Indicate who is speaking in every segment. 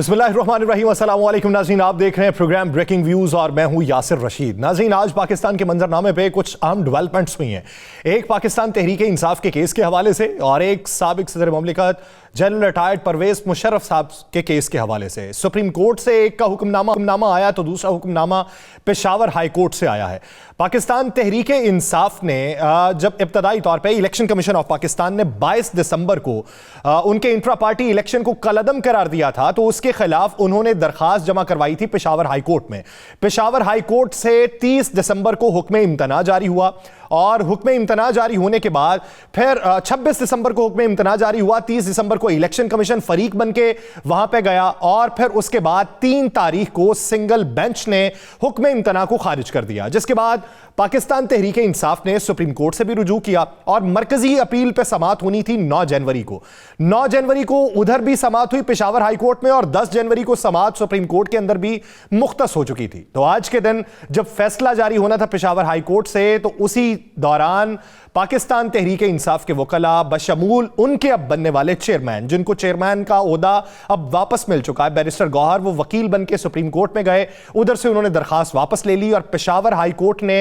Speaker 1: बिस्मिल्लाहिर्रहमानिर्रहीम, अस्सलाम वालेकुम नाज़रीन, आप देख रहे हैं प्रोग्राम ब्रेकिंग व्यूज और मैं हूं यासिर रशीद। नाज़रीन, आज पाकिस्तान के मंजरनामे पे कुछ अहम डेवलपमेंट्स हुई हैं। एक पाकिस्तान तहरीक इंसाफ के केस के हवाले से और एक साबिक सदर ममलिकत जनरल रिटायर्ड परवेज मुशर्रफ साहब के केस के हवाले से। सुप्रीम कोर्ट से एक का हुक्मनामा आया तो दूसरा हुक्मनामा पेशावर हाई कोर्ट से आया है। पाकिस्तान तहरीक इंसाफ ने जब इब्तदाई तौर पे इलेक्शन कमीशन ऑफ पाकिस्तान ने 22 दिसंबर को उनके इंट्रा पार्टी इलेक्शन को कलअदम करार दिया था, तो उसके खिलाफ उन्होंने दरखास्त जमा करवाई थी पेशावर हाई कोर्ट में। पेशावर हाई कोर्ट से 30 दिसंबर को हुक्म इम्तना जारी हुआ और हुक्म इम्तना जारी होने के बाद फिर 26 दिसंबर को हुक्म इम्तना जारी हुआ। 30 दिसंबर को इलेक्शन कमीशन फरीक बन के वहां पे गया और फिर उसके बाद 3 तारीख को सिंगल बेंच ने हुक्म इम्तना को खारिज कर दिया, जिसके बाद पाकिस्तान तहरीक इंसाफ ने सुप्रीम कोर्ट से भी रुजू किया और मरकजी अपील पे समाअत होनी थी 9 जनवरी को। 9 जनवरी को उधर भी समाअत हुई पेशावर हाई कोर्ट में और 10 जनवरी को समाअत सुप्रीम कोर्ट के अंदर भी मुख्तस हो चुकी थी। तो आज के दिन जब फैसला जारी होना था पेशावर हाई कोर्ट से, तो उसी दौरान पाकिस्तान तहरीक इंसाफ के वकला बशमूल उनके अब बनने वाले चेयरमैन, जिनको चेयरमैन का ओहदा अब वापस मिल चुका है, बैरिस्टर गौहर, वो वकील बन के सुप्रीम कोर्ट में गए। उधर से उन्होंने दरखास्त वापस ले ली और पेशावर हाई कोर्ट ने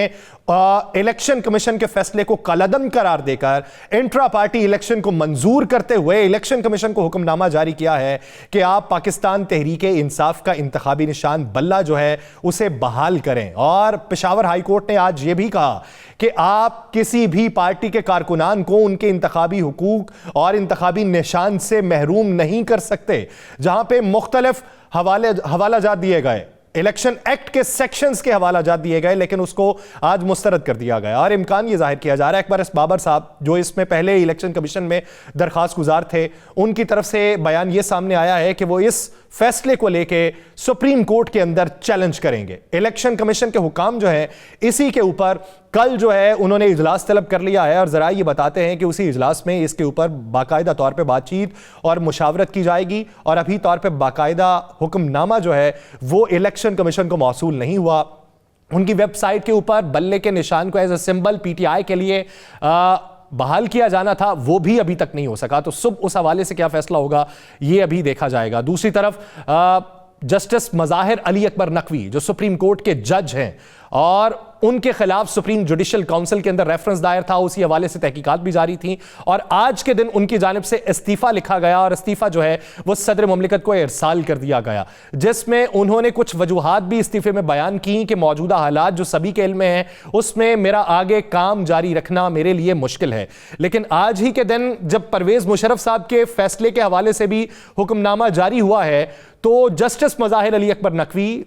Speaker 1: इलेक्शन कमीशन के फैसले को कलअदम करार देकर इंट्रा पार्टी इलेक्शन को मंजूर करते हुए इलेक्शन कमीशन को हुक्मनामा जारी किया है कि आप पाकिस्तान तहरीक इंसाफ का इंतखाबी निशान बल्ला जो है उसे बहाल करें। और पेशावर हाई कोर्ट ने आज यह भी कहा कि आप किसी भी पार्टी के कारकुनान को उनके इंतखाबी हुकूक और इंतखाबी निशान से महरूम नहीं कर सकते। जहां पे मुख्तलिफ हवालाजात दिए गए, इलेक्शन एक्ट के सेक्शंस के हवालाजात दिए गए, लेकिन उसको आज मुस्तरद कर दिया गया और इम्कान यह जाहिर किया जा रहा है अकबर एस बाबर साहब, जो इसमें पहले इलेक्शन कमीशन में दरखास्त गुजार थे, उनकी तरफ से बयान यह सामने आया है कि वो इस फैसले को लेके सुप्रीम कोर्ट के अंदर चैलेंज करेंगे। इलेक्शन कमीशन के हुकाम जो है इसी के ऊपर कल जो है उन्होंने इजलास तलब कर लिया है और जरा ये बताते हैं कि उसी इजलास में इसके ऊपर बाकायदा तौर पे बातचीत और मुशावरत की जाएगी। और अभी तौर पे बाकायदा हुक्मनामा जो है वो इलेक्शन कमीशन को मौसूल नहीं हुआ। उनकी वेबसाइट के ऊपर बल्ले के निशान को एज ए सिंबल पीटीआई के लिए बहाल किया जाना था, वो भी अभी तक नहीं हो सका। तो सुबह उस हवाले से क्या फैसला होगा ये अभी देखा जाएगा। दूसरी तरफ जस्टिस मज़ाहिर अली अकबर नकवी जो सुप्रीम कोर्ट के जज हैं और उनके खिलाफ सुप्रीम जुडिशल काउंसिल के अंदर रेफरेंस दायर था, उसी हवाले से तहकीकात भी जारी थी और आज के दिन उनकी जानिब से इस्तीफा लिखा गया और इस्तीफा जो है वो सदर मुमलिकत को इरसाल कर दिया गया, जिसमें उन्होंने कुछ वजूहात भी इस्तीफे में बयान की कि मौजूदा हालात जो सभी के इल्म में है उसमें मेरा आगे काम जारी रखना मेरे लिए मुश्किल है। लेकिन आज ही के दिन जब परवेज मुशर्रफ साहब के फैसले के हवाले से भी हुक्मनामा जारी हुआ है, तो जस्टिस मज़ाहिर अली अकबर नकवी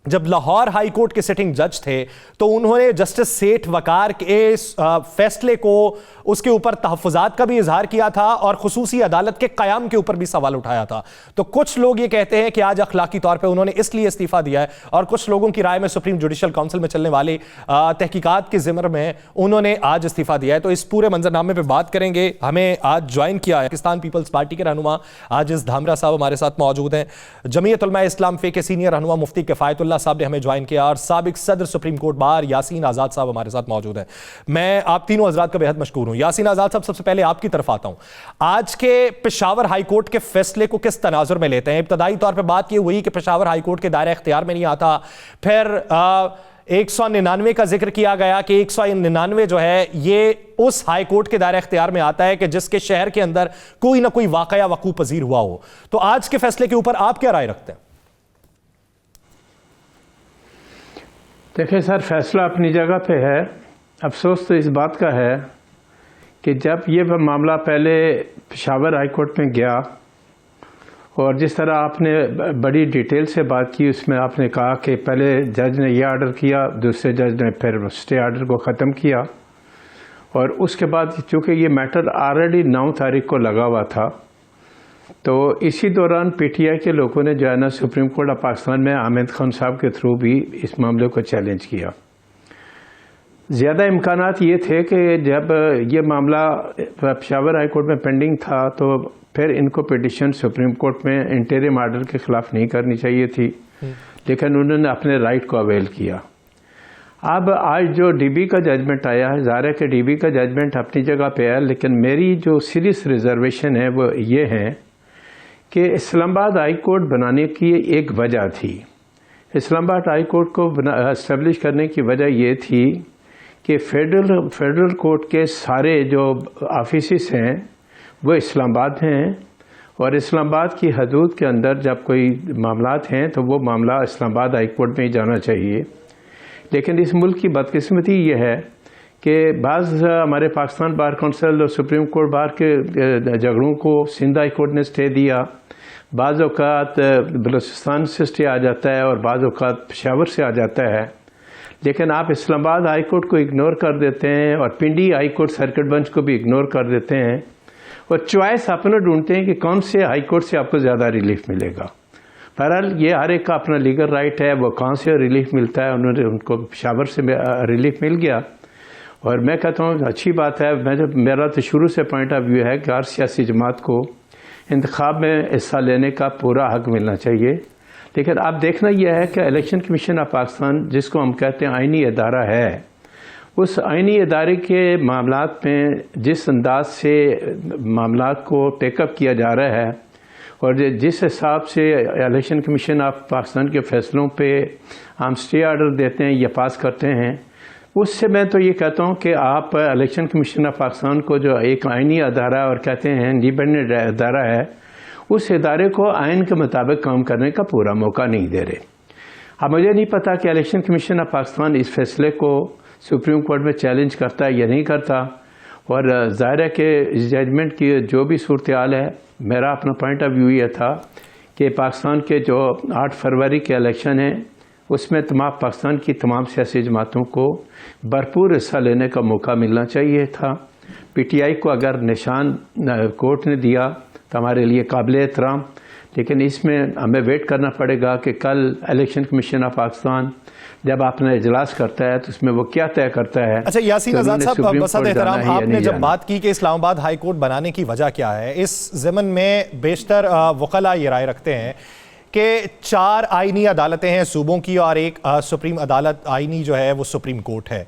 Speaker 1: जब लाहौर हाई कोर्ट के सिटिंग जज थे तो उन्होंने जस्टिस सेठ वकार के फैसले को, उसके ऊपर तहफ़्फ़ुज़ात का भी इजहार किया था और खुसूसी अदालत के क़याम के ऊपर भी सवाल उठाया था। तो कुछ लोग ये कहते हैं कि आज अखलाकी तौर पे उन्होंने इसलिए इस्तीफ़ा दिया है और कुछ लोगों की राय में सुप्रीम जुडिशल काउंसिल में चलने वाली तहकीकात के ज़िम्मे में उन्होंने आज इस्तीफ़ा दिया है। तो इस पूरे मंजरनामे पर बात करेंगे। हमें आज ज्वाइन किया है पाकिस्तान पीपल्स पार्टी के रहनुमा आजिज़ धामरा साहब हमारे साथ मौजूद हैं, जमीयत उलमा इस्लाम फे के सीनियर रहनुमा मुफ्ती किफ़ायतुल्लाह साहब ने हमें ज्वाइन किया और साबिक सदर सुप्रीम कोर्ट बार यासीन आजाद साहब हमारे साथ मौजूद हैं। मैं आप तीनों हजरात का बेहद मशकूर हूं। यासीन आजाद साहब, सबसे पहले आपकी तरफ आता हूं। आज के पेशावर हाई कोर्ट के फैसले को किस तनाजुर में लेते हैं? इब्तदाई तौर पर बात यह हुई कि पेशावर हाई कोर्ट के दायरे इख्तियार में नहीं आता, फिर 199 का जिक्र किया गया कि 199 जो है ये उस हाई कोर्ट के दायरे इख्तियार में आता है कि जिसके शहर के अंदर कोई ना कोई वाकया वकूअ पजीर हुआ हो। तो आज के फैसले के ऊपर आप क्या राय रखते हैं?
Speaker 2: देखिए सर, फैसला अपनी जगह पे है। अफसोस तो इस बात का है कि जब ये मामला पहले पेशावर हाई कोर्ट में गया और जिस तरह आपने बड़ी डिटेल से बात की, उसमें आपने कहा कि पहले जज ने ये आर्डर किया, दूसरे जज ने फिर स्टे आर्डर को ख़त्म किया और उसके बाद चूँकि ये मैटर ऑलरेडी 9 तारीख को लगा हुआ था, तो इसी दौरान पीटीआई के लोगों ने जो है ना सुप्रीम कोर्ट ऑफ पाकिस्तान में आमिर खान साहब के थ्रू भी इस मामले को चैलेंज किया। ज़्यादा इम्कानात ये थे कि जब ये मामला पेशावर हाई कोर्ट में पेंडिंग था तो फिर इनको पिटिशन सुप्रीम कोर्ट में इंटरिम आर्डर के ख़िलाफ़ नहीं करनी चाहिए थी, लेकिन उन्होंने अपने राइट को अवेल किया। अब आज जो डीबी का जजमेंट आया है, ज़ाहिर है कि डीबी का जजमेंट अपनी जगह पे है, लेकिन मेरी जो सीरियस रिजर्वेशन है वो ये है कि इस्लामाबाद हाई कोर्ट बनाने की एक वजह थी। इस्लामाबाद हाई कोर्ट को इस्टेब्लिश करने की वजह ये थी कि फेडरल कोर्ट के सारे जो ऑफिसेस हैं वो इस्लामाबाद हैं, और इस्लामाबाद की हदूद के अंदर जब कोई मामलात हैं तो वो मामला इस्लामाबाद हाई कोर्ट में ही जाना चाहिए। लेकिन इस मुल्क की बदकिस्मती ये है कि बाज़ हमारे पाकिस्तान बार काउंसिल और सुप्रीम कोर्ट बार के झगड़ों को सिंध हाई कोर्ट ने स्टे दिया, बाज़ औक़ात बलूचिस्तान से स्टे आ जाता है और बाज़ औक़ात पेशावर से आ जाता है। लेकिन आप इस्लामाबाद हाई कोर्ट को इग्नोर कर देते हैं और पिंडी हाई कोर्ट सर्किट बेंच को भी इग्नोर कर देते हैं, और चॉइस अपना ढूंढते हैं कि कौन से हाई कोर्ट से आपको ज़्यादा रिलीफ मिलेगा। बहरहाल ये हर एक का अपना लीगल राइट है, वो कहाँ से रिलीफ मिलता है, उनको पेशावर से रिलीफ मिल गया। और मैं कहता हूँ अच्छी बात है। मेरा तो शुरू से पॉइंट ऑफ व्यू है कि हर सियासी जमात को इंतखाब में हिस्सा लेने का पूरा हक मिलना चाहिए। लेकिन अब देखना यह है कि इलेक्शन कमीशन ऑफ पाकिस्तान, जिसको हम कहते हैं आइनी अदारा है, उस आइनी अदारे के मामलात में जिस अंदाज से मामलात को टेकअप किया जा रहा है और जिस हिसाब से इलेक्शन कमीशन ऑफ पाकिस्तान के फ़ैसलों पे हम स्टे आर्डर देते हैं या पास करते हैं, उससे मैं तो ये कहता हूँ कि आप इलेक्शन कमीशन ऑफ पाकिस्तान को जो एक आइनी अदारा और कहते हैं इंडिपेंडेंट अदारा है, उस इदारे को आइन के मुताबिक काम करने का पूरा मौका नहीं दे रहे। अब मुझे नहीं पता कि इलेक्शन कमीशन ऑफ पाकिस्तान इस फैसले को सुप्रीम कोर्ट में चैलेंज करता है या नहीं करता, और ज़ाहिर है कि इस जजमेंट की जो भी सूरत हाल है, मेरा अपना पॉइंट ऑफ व्यू ये था कि पाकिस्तान के जो 8 फरवरी के इलेक्शन हैं उसमें पाकिस्तान की तमाम सियासी जमातों को भरपूर हिस्सा लेने का मौका मिलना चाहिए था। PTI को अगर निशान कोर्ट ने दिया तो हमारे लिए काबिल एहतराम, लेकिन इसमें हमें वेट करना पड़ेगा कि कल इलेक्शन कमीशन ऑफ पाकिस्तान जब अपना इजलास करता है तो उसमें वो क्या तय करता है।
Speaker 1: अच्छा यासीन आज़ाद साहब, बसत एहतराम, आपने जब बात की कि इस्लामाबाद हाई कोर्ट बनाने की वजह क्या है, इस ज़मन में बेशतर वकला ये राय रखते हैं कि 4 आइनी अदालतें हैं सूबों की और एक सुप्रीम अदालत आइनी जो है वो सुप्रीम कोर्ट है।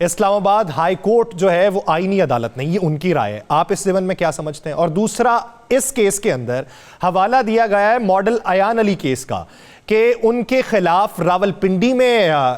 Speaker 1: इस्लामाबाद हाई कोर्ट जो है वो आइनी अदालत नहीं, ये उनकी राय है। आप इस ज़मन में क्या समझते हैं? और दूसरा, इस केस के अंदर हवाला दिया गया है मॉडल अयान अली केस का कि उनके खिलाफ रावलपिंडी में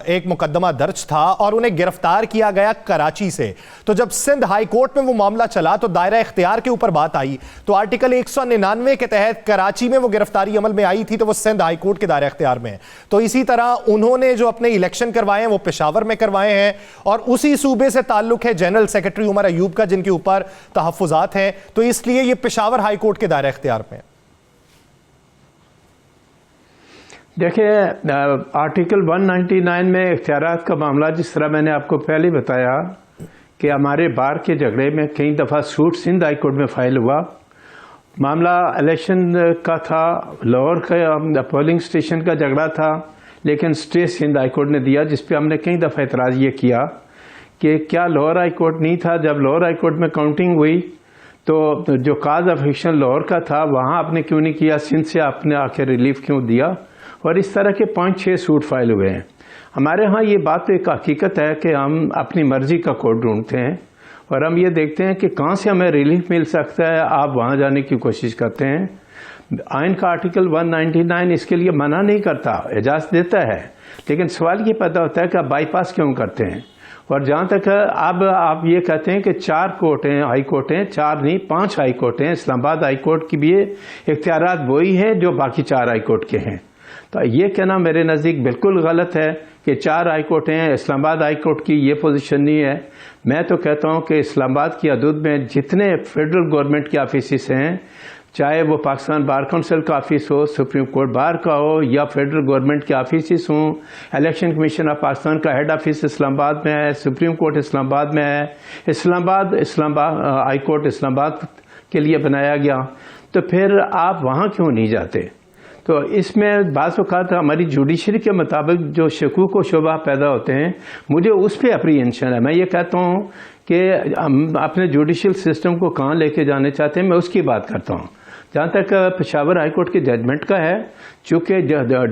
Speaker 1: एक मुकदमा दर्ज था और उन्हें गिरफ्तार किया गया कराची से। तो जब सिंध हाई कोर्ट में वो मामला चला तो दायरा इख्तियार के ऊपर बात आई, तो आर्टिकल 199 के तहत कराची में वो गिरफ्तारी अमल में आई थी, तो वो सिंध हाई कोर्ट के दायरा इख्तियार में है। तो इसी तरह उन्होंने जो अपने इलेक्शन करवाए हैं वो पेशावर में करवाए हैं, और उसी सूबे से ताल्लुक है जनरल सेक्रेटरी उमर अयूब का, जिनके ऊपर तहफ्फुजात हैं, तो इसलिए ये पेशावर हाई कोर्ट के दायरा इख्तियार में है।
Speaker 2: देखिए, आर्टिकल 199 में इख्तियारात का मामला, जिस तरह मैंने आपको पहले बताया कि हमारे बार के झगड़े में कई दफ़ा सूट सिंध हाई कोर्ट में फाइल हुआ। मामला इलेक्शन का था, लाहौर का पोलिंग स्टेशन का झगड़ा था, लेकिन स्टे सिंध हाई कोर्ट ने दिया, जिस पे हमने कई दफ़ा एतराज़ ये किया कि क्या लाहौर हाई कोर्ट नहीं था। जब लाहौर हाई कोर्ट में काउंटिंग हुई तो जो काज ऑफ एक्शन लाहौर का था वहाँ आपने क्यों नहीं किया, सिंध से आपने आखिर रिलीफ क्यों दिया। और इस तरह के 5-6 सूट फाइल हुए हैं। हमारे यहाँ ये बात तो एक हकीकत है कि हम अपनी मर्जी का कोर्ट ढूंढते हैं और हम ये देखते हैं कि कहाँ से हमें रिलीफ मिल सकता है, आप वहाँ जाने की कोशिश करते हैं। आइन का आर्टिकल 199 इसके लिए मना नहीं करता, इजाज़त देता है, लेकिन सवाल ये पैदा होता है कि आप बाईपास क्यों करते हैं। और जहाँ तक अब आप ये कहते हैं कि 4 कोर्ट हैं, हाई कोर्ट हैं, 4 नहीं 5 हाई कोर्ट हैं। इस्लामाबाद हाई कोर्ट की भी इख्तियारात वही हैं जो बाकी 4 हाई कोर्ट के हैं। तो ये कहना मेरे नज़दीक बिल्कुल गलत है कि 4 हाई कोर्ट हैं। इस्लामाबाद हाई कोर्ट की ये पोजीशन नहीं है। मैं तो कहता हूँ कि इस्लामाबाद की हदूद में जितने फेडरल गवर्नमेंट के ऑफिस हैं, चाहे वो पाकिस्तान बार काउंसिल का ऑफिस हो, सुप्रीम कोर्ट बार का हो, या फेडरल गवर्नमेंट के ऑफिस हों, इलेक्शन कमीशन ऑफ पाकिस्तान का हेड ऑफिस इस्लामाबाद में है, सुप्रीम कोर्ट इस्लामाबाद में है, इस्लामाबाद हाई कोर्ट इस्लामाबाद के लिए बनाया गया, तो फिर आप वहाँ क्यों नहीं जाते। तो इसमें बाज़ औक़ात हमारी जुडिशरी के मुताबिक जो शकूक व शुबा पैदा होते हैं, मुझे उस पर अप्रीहेंशन है। मैं ये कहता हूँ कि हम अपने जुडिशल सिस्टम को कहाँ लेके जाने चाहते हैं, मैं उसकी बात करता हूँ। जहाँ तक पेशावर हाई कोर्ट के जजमेंट का है, चूँकि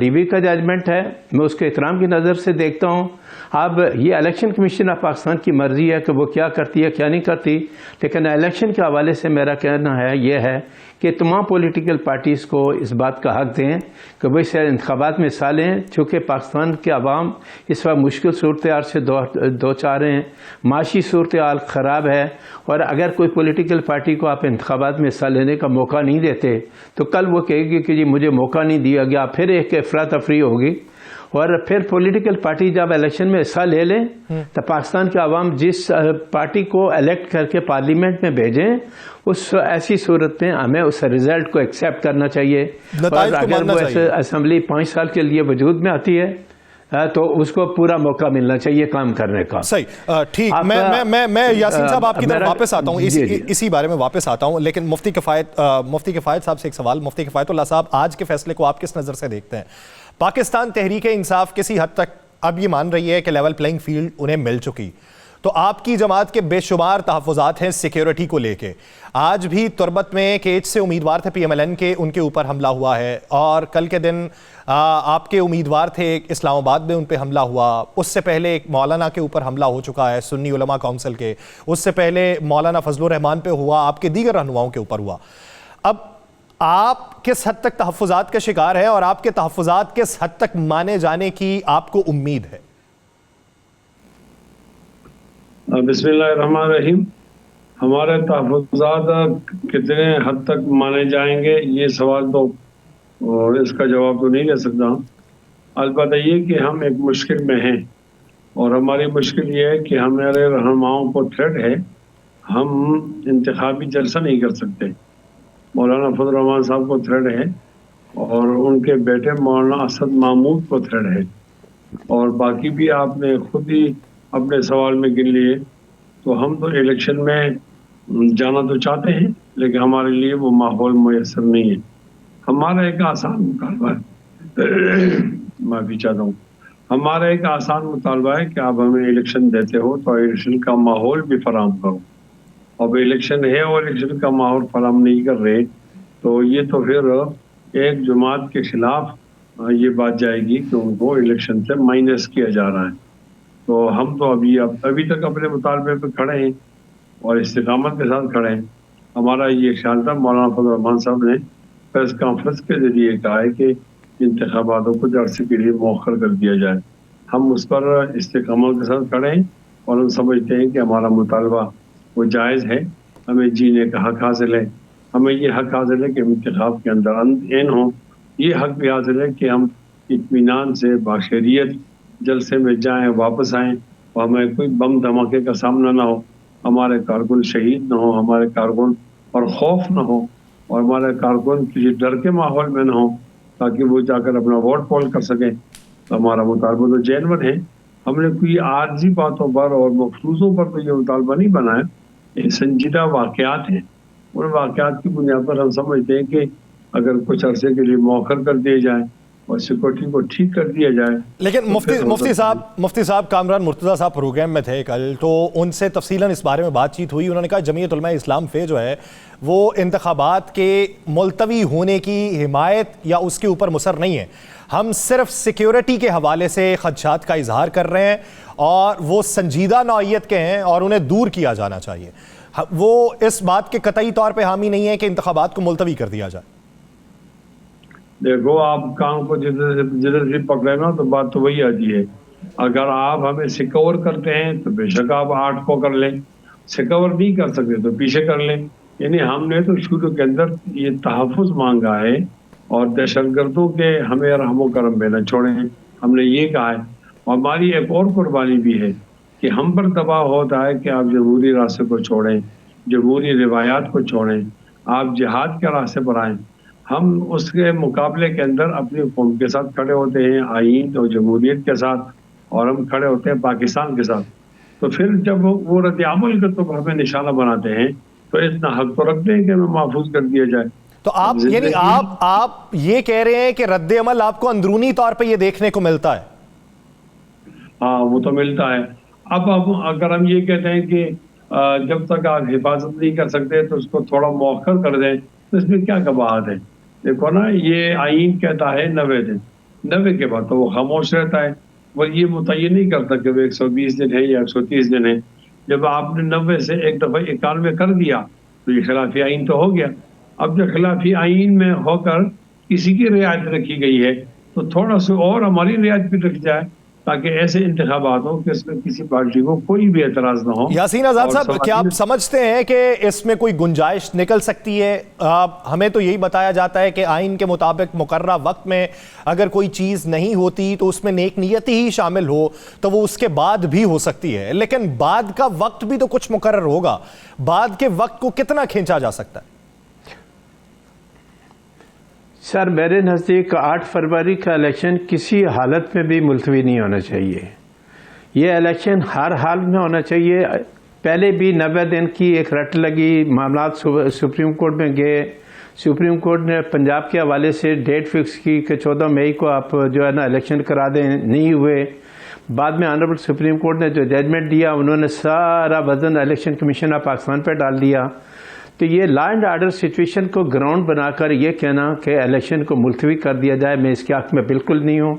Speaker 2: DB का जजमेंट है, मैं उसके एहतराम की नज़र से देखता हूँ। अब ये इलेक्शन कमीशन ऑफ पाकिस्तान की मर्ज़ी है कि वो क्या करती है क्या नहीं करती, लेकिन इलेक्शन के हवाले से मेरा कहना है ये है कि तमाम पॉलिटिकल पार्टीज़ को इस बात का हक दें कि भाई सर इंतखाबात में हिस्सा लें, चूँकि पाकिस्तान के अवाम इस वक्त मुश्किल सूरत हाल से दो चार हैं, माशी सूरत हाल ख़राब है, और अगर कोई पॉलिटिकल पार्टी को आप इंतखाबात में हिस्सा लेने का मौका नहीं देते तो कल वो कहेगी कि जी मुझे मौका नहीं दिया गया, फिर एक अफरा तफरी होगी। और फिर पॉलिटिकल पार्टी जब इलेक्शन में हिस्सा ले लें तो पाकिस्तान के अवाम जिस पार्टी को इलेक्ट करके पार्लियामेंट में भेजें, उस ऐसी सूरत में हमें उस रिजल्ट को एक्सेप्ट करना चाहिए। और अगर वो असेंबली 5 साल के लिए वजूद में आती है तो उसको पूरा मौका मिलना चाहिए काम करने का।
Speaker 1: सही, ठीक। मैं यासीन साहब आपकी तरफ वापस आता हूँ, इसी बारे में वापस आता हूँ, लेकिन मुफ्ती किफ़ायत साहब से एक सवाल। मुफ्ती किफ़ायतुल्लाह साहब, आज के फैसले को आप किस नज़र से देखते हैं? पाकिस्तान तहरीक इंसाफ किसी हद तक अब ये मान रही है कि लेवल प्लेइंग फील्ड उन्हें मिल चुकी, तो आपकी जमात के बेशुमार तहफ़्फ़ुज़ात हैं सिक्योरिटी को लेके। आज भी तुरबत में केच से उम्मीदवार थे PMLN के, उनके ऊपर हमला हुआ है, और कल के दिन आपके उम्मीदवार थे इस्लामाबाद में, उन पर हमला हुआ। उससे पहले एक मौलाना के ऊपर हमला हो चुका है सुन्नी उलमा काउंसिल के, उससे पहले मौलाना फजलुर रहमान पे हुआ, आपके दीगर रहनुमाओं के ऊपर हुआ। अब आप किस हद तक तहफ़्फ़ुज़ात के शिकार हैं और आपके तहफ़्फ़ुज़ात किस हद तक माने जाने की आपको उम्मीद है?
Speaker 3: बिस्मिल्लाहिर्रहमानिर्रहीम। हमारे तहफ़्फ़ुज़ात कितने हद तक माने जाएंगे, ये सवाल तो और इसका जवाब तो नहीं दे सकता। अलबत्ता ये कि हम एक मुश्किल में हैं, और हमारी मुश्किल ये है कि हमारे रहनुमाओं को थ्रेट है, हम इंतखाबी जलसा नहीं कर सकते। मौलाना फजलुर रहमान साहब को थ्रेट है, और उनके बेटे मौलाना असद महमूद को थ्रेट है, और बाकी भी आपने खुद ही अपने सवाल में गिन लिए। तो हम तो इलेक्शन में जाना तो चाहते हैं, लेकिन हमारे लिए वो माहौल मुयस्सर नहीं है। हमारा एक आसान मुतालबा है, माफ़ी चाहता हूँ, हमारा एक आसान मुतालबा है कि आप हमें इलेक्शन देते हो तो इलेक्शन का माहौल भी फराहम करो। अब इलेक्शन है और इलेक्शन का माहौल फराहम नहीं कर रहे, तो ये तो फिर एक जमात के खिलाफ ये बात जाएगी कि उनको इलेक्शन से माइनस किया जा रहा है। तो हम तो अभी तक अपने मुतालबे पे खड़े हैं और इस्तिकामत के साथ खड़े हैं। हमारा ये ख्याल था, मौलाना फजलुर रहमान साहब ने प्रेस कॉन्फ्रेंस के जरिए कहा है कि इंतखाबातों को अरसे के लिए मौखर कर दिया जाए। हम उस पर इस्तिकामत के साथ खड़े हैं, और हम समझते हैं कि हमारा मुतालबा वो जायज़ है, हमें जीने का हक हासिल है, हमें ये हक हासिल है कि इंतखाब के अंदर एन हो, ये हक भी हासिल है कि हम इत्मीनान से बाशरियत जलसे में जाएं, वापस आएं, और हमें कोई बम धमाके का सामना ना हो, हमारे कारकुन शहीद ना हो, हमारे कारकुन पर खौफ ना हो, और हमारे कारकुन किसी डर के माहौल में ना हो, ताकि वो जाकर अपना वोट पोल कर सकें। तो हमारा मुतालबा तो जेन्युइन है। हमने कोई आर्जी बातों पर और मखसूसों पर तो ये मुतालबा नहीं बनाया, ये संजीदा वाक़यात हैं। उन वाक़यात की बुनियाद पर हम समझते हैं कि अगर कुछ अरसे के लिए मौखर कर दिए जाए और सिक्योरिटी को ठीक कर दिया जाए।
Speaker 1: लेकिन मुफ्ती साहब कामरान मुर्तज़ा साहब प्रोग्राम में थे कल, तो उनसे तफसीलन इस बारे में बातचीत हुई। उन्होंने कहा जमीयत उलमा इस्लाम फे जो है वो इंतखाबात के मुलतवी होने की हिमायत या उसके ऊपर मुसर नहीं है, हम सिर्फ सिक्योरिटी के हवाले से खदशात का इजहार कर रहे हैं, और वो संजीदा नौइयत के हैं और उन्हें दूर किया जाना चाहिए। वो इस बात के कतई तौर पर हामी नहीं है कि इंतखाबात को मुलतवी कर दिया जाए।
Speaker 3: देखो, आप काम को जिधर से पकड़े ना, तो बात तो वही आती है। अगर आप हमें सिक्योर करते हैं तो बेशक आप 8 को कर लें, सिक्योर नहीं कर सकते तो पीछे कर लें। यानी हमने तो शुरू के अंदर ये तहफ़्फ़ुज़ मांगा है, और दहशतगर्दों के हमें रहमो करम में न छोड़ें, हमने ये कहा है। और हमारी एक और कुर्बानी भी है कि हम पर दबाव होता है कि आप जमहूरी रास्ते को छोड़ें, जमहूरी रिवायात को छोड़ें, आप जिहाद के रास्ते पर आएँ। हम उसके मुकाबले के अंदर अपनी कौम के साथ खड़े होते हैं, आईन और जमहूरियत के साथ, और हम खड़े होते हैं पाकिस्तान के साथ। तो फिर जब वो रद्द-ए-अमल का तो हमें निशाना बनाते हैं, तो इतना हक तो रखते हैं कि हमें महफूज कर दिया जाए।
Speaker 1: तो आप यानी आप ये कह रहे हैं कि रद्द-ए-अमल आपको अंदरूनी तौर पे ये देखने को मिलता है?
Speaker 3: हाँ, वो तो मिलता है। अब अगर हम ये कहते हैं कि जब तक आप हिफाजत नहीं कर सकते तो उसको थोड़ा मौखर कर दें, तो इसमें क्या कबाहत है? देखो ना, ये आईन कहता है 90 दिन, 90 के बाद तो वो खामोश रहता है। वो ये मुतय्यन नहीं करता कि वो 120 दिन है या 130 दिन है। जब आपने 90 से एक दफ़ा 91 कर दिया तो ये खिलाफ आईन तो हो गया। अब जो खिलाफी आइन में होकर किसी की रियायत रखी गई है, तो थोड़ा सा और हमारी रियायत भी रखी जाए, ताकि ऐसे इंतखाबात हो कि इसमें किसी पार्टी को कोई भी एतराज ना हो।
Speaker 1: यासीन आजाद
Speaker 3: और
Speaker 1: साहब, क्या आप समझते हैं कि इसमें कोई गुंजाइश निकल सकती है? हमें तो यही बताया जाता है कि आइन के मुताबिक मुकर्ररा वक्त में अगर कोई चीज़ नहीं होती तो उसमें नेक नियति ही शामिल हो तो वो उसके बाद भी हो सकती है, लेकिन बाद का वक्त भी तो कुछ मुकर्रर होगा। बाद के वक्त को कितना खींचा जा सकता है?
Speaker 2: सर, मेरे नज़दीक 8 फरवरी का इलेक्शन किसी हालत में भी मुलतवी नहीं होना चाहिए। ये इलेक्शन हर हाल में होना चाहिए। पहले भी 90 दिन की एक रट लगी, मामला सुप्रीम कोर्ट में गए। सुप्रीम कोर्ट ने पंजाब के हवाले से डेट फिक्स की कि 14 मई को आप जो है ना इलेक्शन करा दें, नहीं हुए। बाद में ऑनरेबल सुप्रीम कोर्ट ने जो जजमेंट दिया, उन्होंने सारा वजन इलेक्शन कमीशन ऑफ पाकिस्तान पर डाल दिया। तो ये लॉ एंड ऑर्डर सिचुएशन को ग्राउंड बनाकर ये कहना कि इलेक्शन को मुलतवी कर दिया जाए, मैं इसके हक़ में बिल्कुल नहीं हूँ।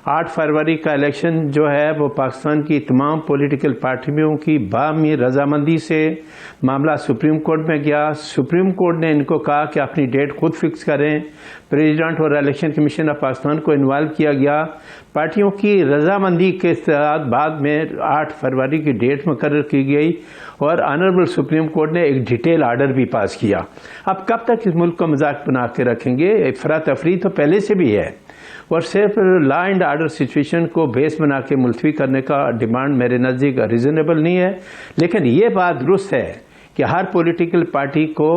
Speaker 2: 8 फरवरी का इलेक्शन जो है वो पाकिस्तान की तमाम पॉलिटिकल पार्टियों की बाहमी रजामंदी से मामला सुप्रीम कोर्ट में गया। सुप्रीम कोर्ट ने इनको कहा कि अपनी डेट खुद फिक्स करें। प्रेसिडेंट और इलेक्शन कमीशन ऑफ पाकिस्तान को इन्वॉल्व किया गया। पार्टियों की रजामंदी के साथ बाद में 8 फरवरी की डेट मुकर्रर की गई और ऑनरेबल सुप्रीम कोर्ट ने एक डिटेल आर्डर भी पास किया। अब कब तक इस मुल्क को मजाक बना के रखेंगे? अफरा तफरी तो पहले से भी है, और सिर्फ लॉ एंड ऑर्डर सिचुएशन को बेस बना के मुलतवी करने का डिमांड मेरे नज़दीक रीज़नेबल नहीं है। लेकिन ये बात दुरुस्त है कि हर पॉलिटिकल पार्टी को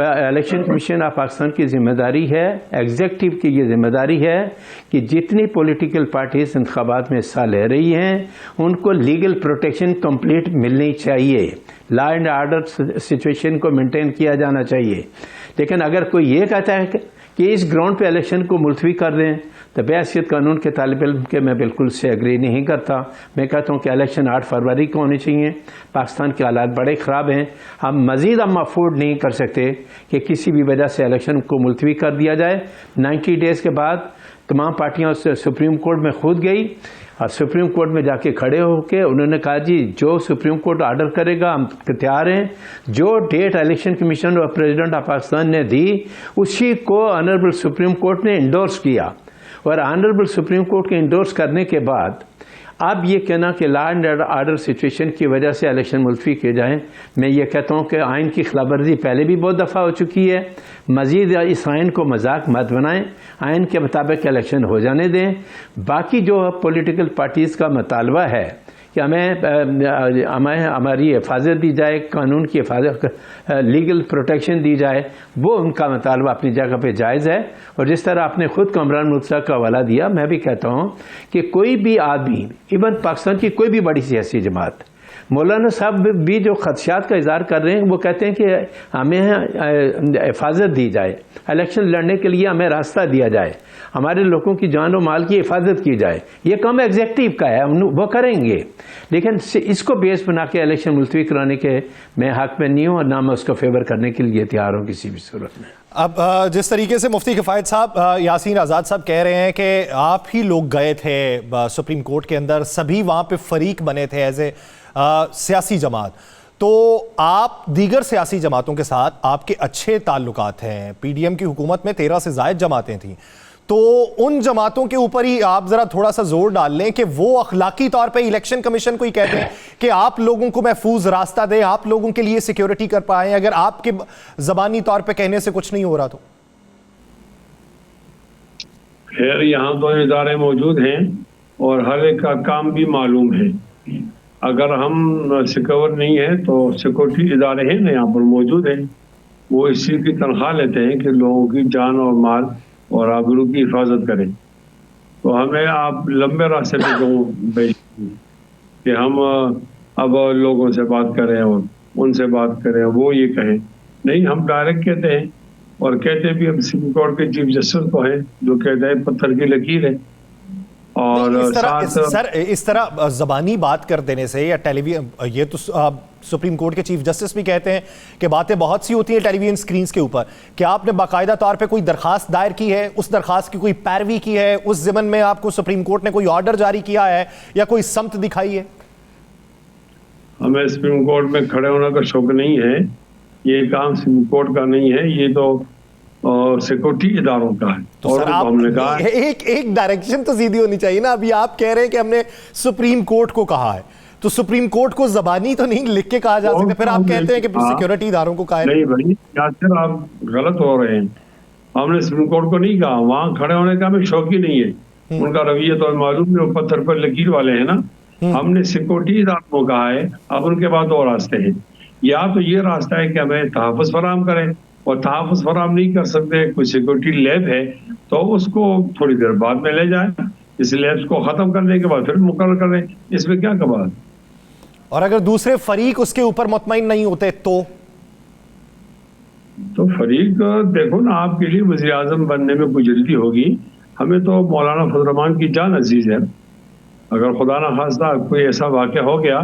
Speaker 2: इलेक्शन कमीशन ऑफ पाकिस्तान की जिम्मेदारी है, एग्जीक्यूटिव की ये जिम्मेदारी है कि जितनी पॉलिटिकल पार्टीज इंतखाबात में हिस्सा ले रही हैं उनको लीगल प्रोटेक्शन कंप्लीट मिलनी चाहिए। लॉ एंड ऑर्डर सिचुएशन को मेंटेन किया जाना चाहिए। लेकिन अगर कोई ये कहता है कि इस ग्राउंड पे इलेक्शन को मुलतवी कर दें, तो बेहैसियत कानून के तालिब इल्म के मैं बिल्कुल से एग्री नहीं करता। मैं कहता हूँ कि इलेक्शन 8 फरवरी को होने चाहिए। पाकिस्तान के हालात बड़े ख़राब हैं, हम मज़ीद अफोर्ड नहीं कर सकते कि किसी भी वजह से इलेक्शन को मुलतवी कर दिया जाए। 90 डेज़ के बाद तमाम पार्टियाँ सुप्रीम कोर्ट में खुद गई और सुप्रीम कोर्ट में जाके खड़े होकर उन्होंने कहा जी जो सुप्रीम कोर्ट ऑर्डर करेगा हम तैयार हैं। जो डेट इलेक्शन कमीशन और प्रेसिडेंट ऑफ पाकिस्तान ने दी उसी को ऑनरेबल सुप्रीम कोर्ट ने इंडोर्स किया, और ऑनरेबल सुप्रीम कोर्ट के इंडोर्स करने के बाद अब ये कहना कि लॉ एंड ऑर्डर सिचुएशन की वजह से इलेक्शन मुलतवी किए जाएं, मैं ये कहता हूँ कि आइन की खिलाफवर्जी पहले भी बहुत दफ़ा हो चुकी है। मज़ीद इस आइन को मजाक मत बनाएं, आइन के मुताबिक इलेक्शन हो जाने दें। बाकी जो पॉलिटिकल पार्टीज़ का मुतालबा है कि हमें हमारी हिफाजत दी जाए, कानून की हिफाजत, लीगल प्रोटेक्शन दी जाए, वो उनका मुतालबा अपनी जगह पे जायज़ है। और जिस तरह आपने खुद कामरान मुल्क का हवाला दिया, मैं भी कहता हूँ कि कोई भी आदमी, इवन पाकिस्तान की कोई भी बड़ी सियासी जमात, मौलाना साहब भी जो खदशात का इज़हार कर रहे हैं, वो कहते हैं कि हमें हिफाजत दी जाए, इलेक्शन लड़ने के लिए हमें रास्ता दिया जाए, हमारे लोगों की जान और माल की हिफाजत की जाए। ये काम एग्जेक्टिव का है, वो करेंगे। लेकिन इसको बेस बना के इलेक्शन मुलतवी कराने के मैं हक में नहीं हूँ और ना मैं उसको फेवर करने के लिए तैयार हूँ किसी भी सूरत में।
Speaker 1: अब जिस तरीके से मुफ्ती किफ़ायत साहब, यासीन आज़ाद साहब कह रहे हैं कि आप ही लोग गए थे सुप्रीम कोर्ट के अंदर, सभी वहाँ पे फरीक बने थे एज ए सियासी जमात, तो आप दीगर सियासी जमातों के साथ आपके अच्छे ताल्लुकात हैं। पीडीएम की हुकूमत में 13 से ज़ायद जमातें थीं, तो उन जमातों के ऊपर ही आप जरा थोड़ा सा जोर डाल लें कि वो अखलाकी तौर पे इलेक्शन कमीशन को ही कहते हैं कि आप लोगों को महफूज रास्ता दें, आप लोगों के लिए सिक्योरिटी कर पाए, अगर आपके जबानी तौर पे कहने से कुछ नहीं हो रहा तो।
Speaker 3: खैर, यहाँ तो इदारे मौजूद हैं और हर एक का काम भी मालूम है। अगर हम सिक्योर नहीं है तो सिक्योरिटी इदारे हैं ना यहाँ पर मौजूद हैं, वो इस चीज़ की तनख्वाह लेते हैं कि लोगों की जान और माल और आबरू की हिफाजत करें। तो हमें आप लंबे रास्ते पे क्यों कि हम अब लोगों से बात करें और उनसे बात करें, वो ये कहें नहीं, हम डायरेक्ट कहते हैं और कहते भी हम सुप्रीम कोर्ट के चीफ जस्टिस को हैं जो कहते हैं पत्थर की लकीर है। और
Speaker 1: इस तरह ज़बानी बात कर देने से या टेलीविजन, ये तो सुप्रीम कोर्ट के चीफ जस्टिस भी कहते हैं कि बातें बहुत सी होती हैं टेलीविजन स्क्रीन के ऊपर। क्या आपने बाकायदा तौर पे कोई दरखास्त दायर की है, उस दरखास्त की कोई पैरवी की है, उस ज़िमन में आपको सुप्रीम कोर्ट ने कोई ऑर्डर जारी किया है या कोई समत दिखाई है?
Speaker 3: हमें सुप्रीम कोर्ट में खड़े होने का शौक नहीं है ये काम सुप्रीम कोर्ट का नहीं है, ये तो सिक्योरिटी इदारों का है।
Speaker 1: तो
Speaker 3: और
Speaker 1: सर आप
Speaker 3: हमने कहा
Speaker 1: एक डायरेक्शन तो सीधी होनी चाहिए ना। अभी आप कह रहे हैं कि हमने सुप्रीम कोर्ट को कहा है, तो सुप्रीम कोर्ट को जबानी तो नहीं लिख के कहा जा सकता, फिर आप कहते हैं कि सिक्योरिटी इदारों को कहा है।
Speaker 3: नहीं भाई, यासिर आप गलत हो रहे हैं। हमने सुप्रीम कोर्ट को नहीं कहा, वहां खड़े होने का हमें शौक ही नहीं है। उनका रवैया तो मालूम है, पत्थर पर लकीर वाले हैं ना। हमने सिक्योरिटी इदारों को कहा है। अब उनके बाद दो रास्ते हैं, या तो ये रास्ता है कि हमें तहफ़्फ़ुज़ फराहम करें, और तहफ़्फ़ुज़ फराहम नहीं कर सकते, कोई सिक्योरिटी लैब है तो उसको थोड़ी देर बाद में ले जाए, इस लैब्स को खत्म करने के बाद फिर मुकर्रर करें, इसमें क्या कमाल।
Speaker 1: और अगर दूसरे फरीक उसके ऊपर मुतमईन नहीं होते
Speaker 3: तो फरीक देखो ना, आपके लिए वज़ीर आज़म बनने में कोई जल्दी होगी, हमें तो मौलाना फजल रहमान की जान अजीज है। अगर खुदा ना खास्ता कोई ऐसा वाक़या हो गया,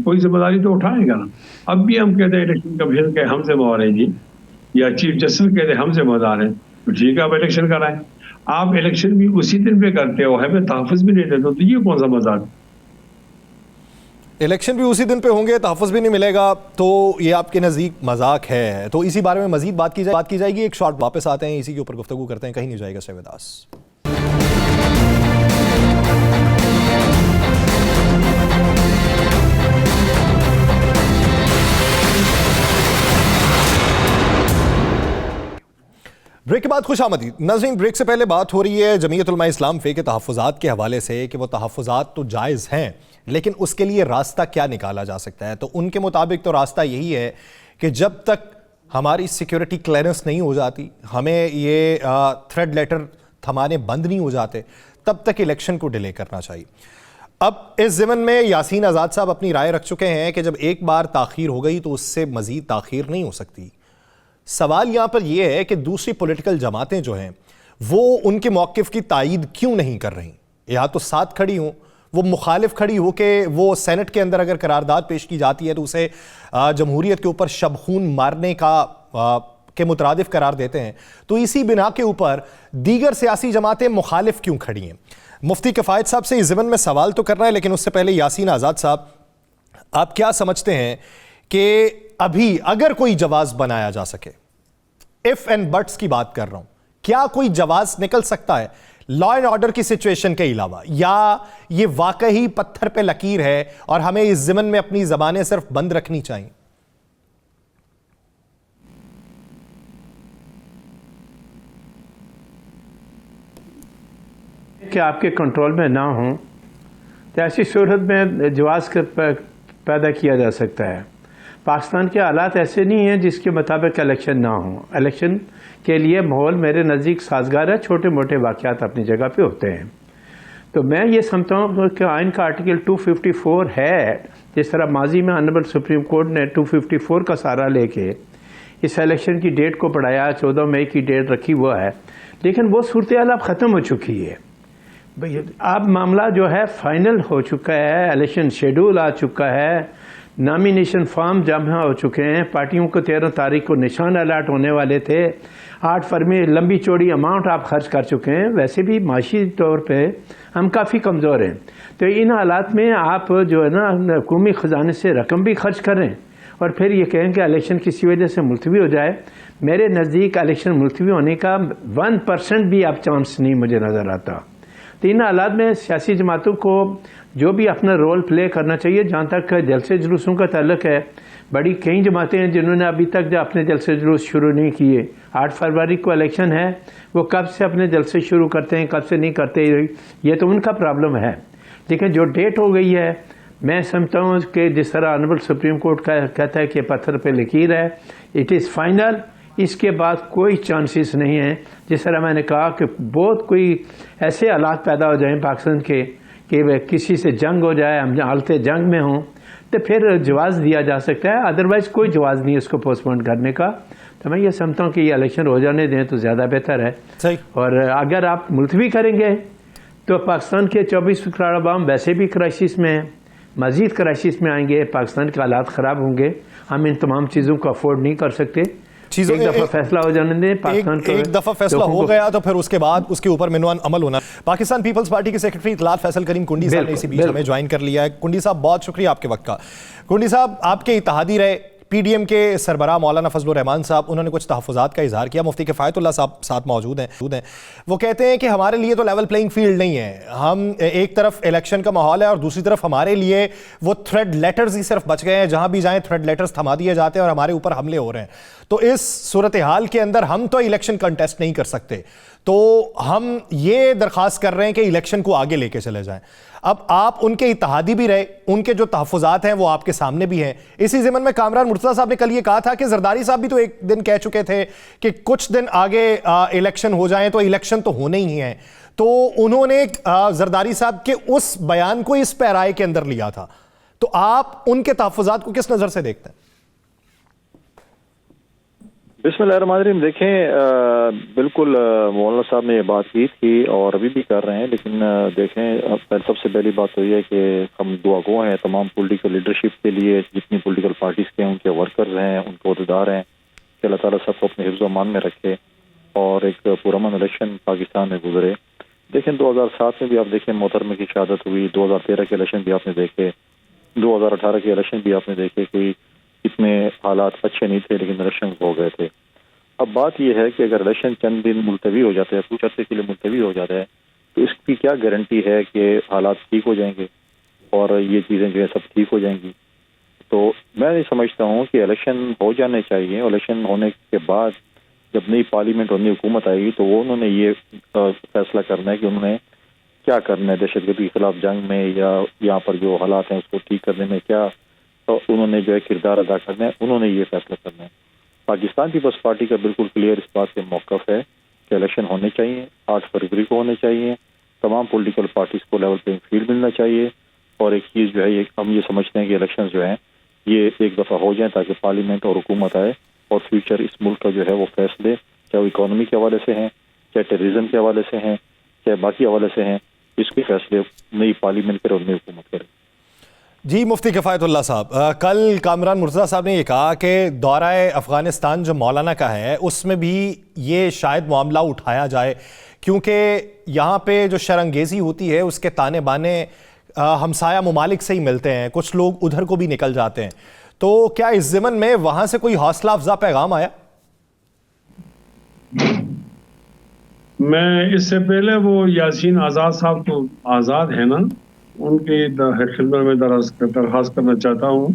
Speaker 3: कोई जिम्मेदारी तो उठाएगा ना। अब भी हम कहते हैं इलेक्शन कमीशन के हम जिम्मेवार हैं जी, या चीफ जस्टिस कहते हैं हम जिम्मेदार हैं, तो ठीक है आप इलेक्शन कराएं। आप इलेक्शन भी उसी दिन पे करते हो, हमें तहफ़्फ़ुज़ भी नहीं देते, तो ये कौन सा मजाक।
Speaker 1: इलेक्शन भी उसी दिन पे होंगे, तहफ़्फ़ुज़ भी नहीं मिलेगा, तो ये आपके नज़दीक मजाक है। तो इसी बारे में मजीद बात की जाएगी। एक शॉट वापस आते हैं, इसी के ऊपर गुफ्तगू करते हैं, कहीं नहीं जाएगा शहबाज। ब्रेक के बाद खुशामदीद नाज़रीन। ब्रेक से पहले बात हो रही है जमीयत उलमा इस्लाम फे के तहफ़्फ़ुज़ात के हवाले से कि वो तहफ़्फ़ुज़ात तो जायज़ हैं, लेकिन उसके लिए रास्ता क्या निकाला जा सकता है। तो उनके मुताबिक तो रास्ता यही है कि जब तक हमारी सिक्योरिटी क्लियरेंस नहीं हो जाती, हमें ये थ्रेड लेटर थमाने बंद नहीं हो जाते, तब तक इलेक्शन को डिले करना चाहिए। अब इस ज़िमन में यासीन आज़ाद साहब अपनी राय रख चुके हैं कि जब एक बार ताख़ीर हो गई तो उससे मज़ीद ताख़ीर नहीं हो सकती। सवाल यहाँ पर यह है कि दूसरी पॉलिटिकल जमातें जो हैं वो उनके मौक़िफ़ की तायीद क्यों नहीं कर रही, या तो साथ खड़ी हों, वो मुखालिफ खड़ी हो कि वो सेनेट के अंदर अगर करारदाद पेश की जाती है तो उसे जमहूरियत के ऊपर शबखून मारने का के मुतरादिफ करार देते हैं, तो इसी बिना के ऊपर दीगर सियासी जमातें मुखालिफ क्यों खड़ी हैं। मुफ्ती किफ़ायत साहब से इस ज़िमन में सवाल तो करना है, लेकिन उससे पहले यासीन आज़ाद साहब, आप क्या समझते हैं कि अभी अगर कोई जवाज़ बनाया जा सके, इफ एंड बट्स की बात कर रहा हूं, क्या कोई जवाज़ निकल सकता है लॉ एंड ऑर्डर की सिचुएशन के अलावा, या ये वाकई पत्थर पे लकीर है और हमें इस ज़िमन में अपनी ज़बानें सिर्फ बंद रखनी चाहिए?
Speaker 2: कि आपके कंट्रोल में ना हो तो ऐसी सूरत में जवाज़ पैदा किया जा सकता है। पाकिस्तान के हालात ऐसे नहीं हैं जिसके मुताबिक इलेक्शन ना हो। इलेक्शन के लिए माहौल मेरे नज़दीक साजगार है, छोटे मोटे वाक़यात अपनी जगह पे होते हैं। तो मैं ये समझता हूँ कि आइन का आर्टिकल 254 है, जिस तरह माजी में ऑनरेबल सुप्रीम कोर्ट ने 254 का सहारा लेके इस इलेक्शन की डेट को बढ़ाया, 14 मई की डेट रखी हुआ है, लेकिन वो सूरत हाल अब ख़त्म हो चुकी है। अब मामला जो है फाइनल हो चुका है, इलेक्शन शेड्यूल आ चुका है, नॉमिनेशन फॉर्म जमा हो चुके हैं, पार्टियों को 13 तारीख को निशान अलर्ट होने वाले थे, 8 फरवरी लंबी चौड़ी अमाउंट आप खर्च कर चुके हैं। वैसे भी माशी तौर पे हम काफ़ी कमज़ोर हैं, तो इन हालात में आप जो है ना कौमी ख़जाने से रकम भी खर्च करें और फिर ये कहें कि इलेक्शन किसी वजह से मुलतवी हो जाए। मेरे नज़दीक इलेक्शन मुलतवी होने का 1% भी अब चांस नहीं मुझे नज़र आता। तो इन हालात में सियासी जमातों को जो भी अपना रोल प्ले करना चाहिए। जहाँ तक जलसे जुलूसों का ताल्लुक है, बड़ी कई जमातें हैं जिन्होंने अभी तक जो अपने जलसे जुलूस शुरू नहीं किए। 8 फरवरी को इलेक्शन है, वो कब से अपने जलसे शुरू करते हैं, कब से नहीं करते, ये तो उनका प्रॉब्लम है। लेकिन जो डेट हो गई है, मैं समझता हूँ कि जिस तरह ऑनरेबल सुप्रीम कोर्ट का कहता है कि पत्थर पे लकीर है, इट इज़ फाइनल। इसके बाद कोई चांसेस नहीं है। जिस तरह मैंने कहा कि बहुत कोई ऐसे हालात पैदा हो जाएं पाकिस्तान के कि वह किसी से जंग हो जाए, हम हालते जंग में हों, तो फिर जवाज़ दिया जा सकता है, अदरवाइज़ कोई जवाज़ नहीं है इसको पोस्टपोन करने का। तो मैं ये समझता हूँ कि ये इलेक्शन हो जाने दें तो ज़्यादा बेहतर है।
Speaker 1: सही।
Speaker 2: और अगर आप मुलतवी करेंगे तो पाकिस्तान के 24 करोड़ अवाम वैसे भी क्राइसिस में हैं, मज़ीद क्राइसिस में आएंगे, पाकिस्तान के हालात ख़राब होंगे, हम इन तमाम चीज़ों को अफोर्ड नहीं कर सकते। एक दफ़ा फैसला हो जाने दें पाकिस्तान को,
Speaker 1: एक दफ़ा फैसला हो गया तो फिर उसके बाद उसके ऊपर मिनवान अमल होना। पाकिस्तान पीपल्स पार्टी के सेक्रेटरी इतलात फैसल करीम कुंडी साहब ने इसी बीच हमें ज्वाइन कर लिया है। कुंडी साहब, बहुत शुक्रिया आपके वक्त का। कुंडी साहब, आपके इत्तेहादी रहे, PDM के सरबराह मौलाना फजलुर रहमान साहब, उन्होंने कुछ तहफ़्फ़ुज़ात का इजहार किया। मुफ्ती किफ़ायतुल्लाह साहब साथ मौजूद हैं। वो कहते हैं कि हमारे लिए तो लेवल प्लेइंग फील्ड नहीं है। हम एक तरफ इलेक्शन का माहौल है और दूसरी तरफ हमारे लिए वो थ्रेड लेटर्स ही सिर्फ बच गए हैं। जहां भी जाएं थ्रेड लेटर्स थमा दिए जाते हैं और हमारे ऊपर हमले हो रहे हैं। तो इस सूरत हाल के अंदर हम तो इलेक्शन कंटेस्ट नहीं कर सकते, तो हम ये दरख्वास्त कर रहे हैं कि इलेक्शन को आगे लेके चले जाएं। अब आप उनके इत्तेहादी भी रहे, उनके जो तहफ़्फ़ुज़ात हैं वो आपके सामने भी हैं। इसी ज़िमन में कामरान मुर्तज़ा साहब ने कल ये कहा था कि जरदारी साहब भी तो एक दिन कह चुके थे कि कुछ दिन आगे इलेक्शन हो जाएं तो इलेक्शन तो होने ही हैं। तो उन्होंने जरदारी साहब के उस बयान को इस पैराए के अंदर लिया था। तो आप उनके तहफ़्फ़ुज़ात को किस नज़र से देखते हैं?
Speaker 4: बिस्मिल्लाहिर्रहमानिर्रहीम। देखें, बिल्कुल मौलाना साहब ने ये बात की थी और अभी भी कर रहे हैं, लेकिन देखें, सबसे पहली बात तो ये है कि हम दुआगो हैं तमाम पॉलिटिकल लीडरशिप के लिए, जितनी पॉलिटिकल पार्टीज़ के हैं, उनके वर्कर्स हैं, उनके अहदेदार हैं, कि अल्लाह ताला सबको अपने हिफ्ज़ व अमान में रखे और एक पुरअमन इलेक्शन पाकिस्तान में गुजरे। देखें, 2007 में भी आप देखें मोहतरमा की शहादत हुई, 2013 के इलेक्शन भी आपने देखे, 2018 के इलेक्शन भी आपने देखे, कोई इतने हालात अच्छे नहीं थे लेकिन इलेक्शन हो गए थे। अब बात यह है कि अगर इलेक्शन चंद दिन मुलतवी हो जाते हैं, कुछ अर्से के लिए मुलतवी हो जाता है, तो इसकी क्या गारंटी है कि हालात ठीक हो जाएंगे और ये चीज़ें जो है सब ठीक हो जाएंगी। तो मैं ये समझता हूँ कि इलेक्शन हो जाने चाहिए। इलेक्शन होने के बाद जब नई पार्लियामेंट और नई हुकूमत आएगी तो वो उन्होंने ये फैसला करना है कि उन्होंने क्या करना है, दहशतगर्दी के खिलाफ जंग में या यहाँ पर जो हालात हैं उसको ठीक करने में क्या तो उन्होंने जो है किरदार अदा करना है, उन्होंने ये फैसला करना है। पाकिस्तान पीपल्स पार्टी का बिल्कुल क्लियर इस बात से मौक़िफ़ है कि इलेक्शन होने चाहिए, 8 फरवरी को होने चाहिए, तमाम पॉलिटिकल पार्टीज़ को लेवल प्लेइंग फील्ड मिलना चाहिए। और एक चीज़ जो है, हम ये समझते हैं कि इलेक्शन जो हैं ये एक दफ़ा हो जाए ताकि पार्लियामेंट और हुकूमत आए और फ्यूचर इस मुल्क का जो है वो फैसले, चाहे वो इकॉनमी के हवाले से हैं, चाहे टेररिज्म के हवाले से हैं, चाहे बाकी हवाले से हैं, इसके फैसले नई पार्लियामेंट करे और नई हुकूमत करे।
Speaker 1: जी मुफ्ती किफ़ायतुल्लाह साहब, कल कामरान मुर्तज़ा साहब ने ये कहा कि दौरा अफ़गानिस्तान जो मौलाना का है उसमें भी ये शायद मामला उठाया जाए, क्योंकि यहाँ पे जो शरंगेज़ी होती है उसके ताने बाने हमसाया ममालिक से ही मिलते हैं, कुछ लोग उधर को भी निकल जाते हैं। तो क्या इस ज़मन में वहाँ से कोई हौसला अफजा पैगाम आया?
Speaker 3: मैं इससे पहले वो यासीन आज़ाद साहब तो आज़ाद है ना, उनकी खिदमत में दरख्वास्त करना चाहता हूँ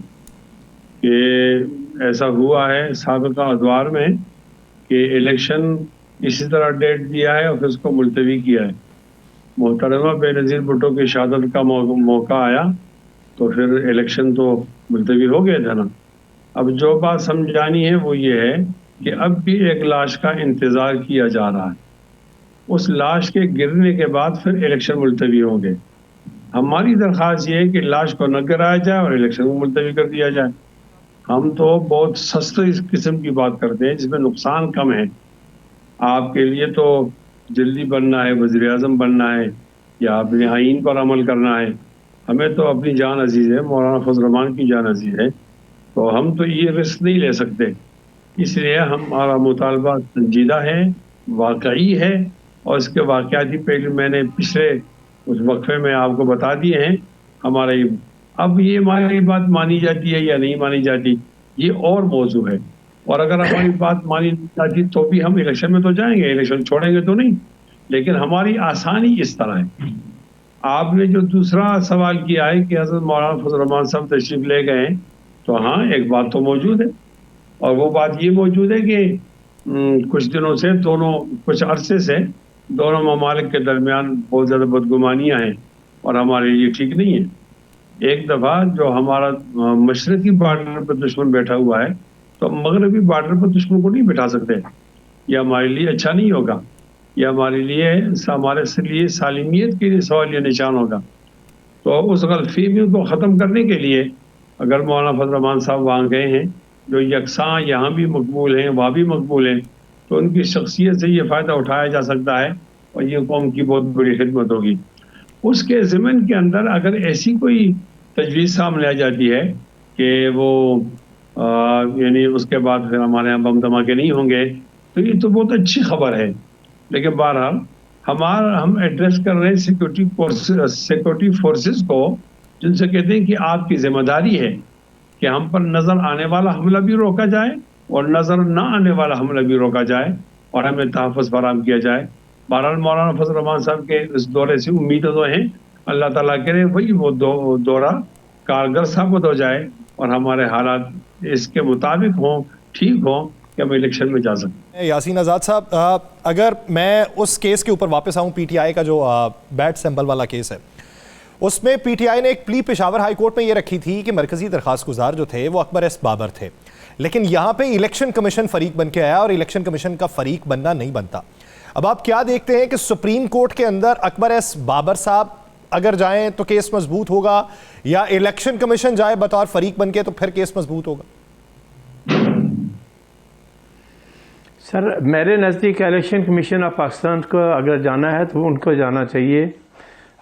Speaker 3: कि ऐसा हुआ है साबिक़ा अदवार में कि इलेक्शन इसी तरह डेट दिया है और फिर उसको मुलतवी किया है। मोहतरमा बेनज़ीर भुट्टो की शहादत का मौका आया तो फिर इलेक्शन तो मुलतवी हो गया था ना। अब जो बात समझानी है वो ये है कि अब भी एक लाश का इंतज़ार किया जा रहा है। उस लाश के गिरने के बाद फिर इलेक्शन मुलतवी होंगे। हमारी दरख्वास्त ये है कि लाश को न गिराया जाए और इलेक्शन को मुलतवी कर दिया जाए। हम तो बहुत सस्ते इस किस्म की बात करते हैं जिसमें नुकसान कम है। आपके लिए तो जल्दी बनना है, वज़ीर आज़म बनना है या अपने आइन पर अमल करना है। हमें तो अपनी जान अजीज़ है, मौलाना फजल रहमान की जान अजीज़ है, तो हम तो ये रिस्क नहीं ले सकते। इसलिए हमारा मुतालबा संजीदा है, वाकई है और इसके वाक़याती पहलू मैंने पिछले उस वक्फे में आपको बता दिए हैं। हमारा ये अब ये हमारी बात मानी जाती है या नहीं मानी जाती ये और मौजू है, और अगर हमारी बात मानी नहीं जाती तो भी हम इलेक्शन में तो जाएंगे, इलेक्शन छोड़ेंगे तो नहीं। लेकिन हमारी आसानी इस तरह है। आपने जो दूसरा सवाल किया है कि हज़रत मौलाना फजल रहमान साहब तशरीफ़ ले गए, तो हाँ एक बात तो मौजूद है और वो बात ये मौजूद है कि कुछ दिनों से कुछ अरसे से दोनों ममालिक के दरमियान बहुत ज़्यादा बदगुमानियाँ हैं और हमारे लिए ठीक नहीं है। एक दफ़ा जो हमारा मशरक़ी बार्डर पर दुश्मन बैठा हुआ है तो मगरबी बार्डर पर दुश्मन को नहीं बैठा सकते। यह हमारे लिए अच्छा नहीं होगा, यह हमारे लिए सालिमियत के लिए सवालिया निशान होगा। तो उस गलतफहमी को ख़त्म करने के लिए अगर मौलाना फजल रहमान साहब वहाँ गए हैं जो यकसां यहाँ भी मकबूल हैं वहाँ भी मकबूल हैं, तो उनकी शख्सियत से ये फ़ायदा उठाया जा सकता है और ये कौम की बहुत बड़ी खिदमत होगी। उसके ज़मीन के अंदर अगर ऐसी कोई तजवीज़ सामने आ जाती है कि वो यानी उसके बाद फिर हमारे यहाँ बम धमाके नहीं होंगे, तो ये तो बहुत अच्छी खबर है। लेकिन बहरहाल हम एड्रेस कर रहे हैं सिक्योरिटी फोर्सेस को, जिनसे कहते हैं कि आपकी जिम्मेदारी है कि हम पर नजर आने वाला हमला भी रोका जाए और नजर न आने वाला हमला भी रोका जाए और हमें तहफ़्फ़ुज़ फराहम किया जाए। बहरहाल मौलाना फजल रहमान साहब के इस दौरे से उम्मीद तो हैं, अल्लाह ताला करे वही वो दौरा कारगर साबित हो जाए और हमारे हालात इसके मुताबिक हों, ठीक हों कि हम इलेक्शन में जा सकें।
Speaker 1: यासीन आज़ाद साहब, अगर मैं उस केस के ऊपर वापस आऊँ, पीटीआई का जो बैट सिंबल वाला केस है, उसमें पीटीआई ने एक प्ली पेशावर हाई कोर्ट में ये रखी थी कि मरकजी दरखास्त गुजार जो थे वो अकबर एस बाबर थे, लेकिन यहाँ पे इलेक्शन कमीशन फरीक बन के आया और इलेक्शन कमीशन का फरीक बनना नहीं बनता। अब आप क्या देखते हैं कि सुप्रीम कोर्ट के अंदर अकबर एस बाबर साहब अगर जाएं तो केस मजबूत होगा, या इलेक्शन कमीशन जाए बतौर फरीक बन के तो फिर केस मजबूत होगा?
Speaker 2: सर, मेरे नज़दीक इलेक्शन कमीशन ऑफ पाकिस्तान को अगर जाना है तो उनको जाना चाहिए।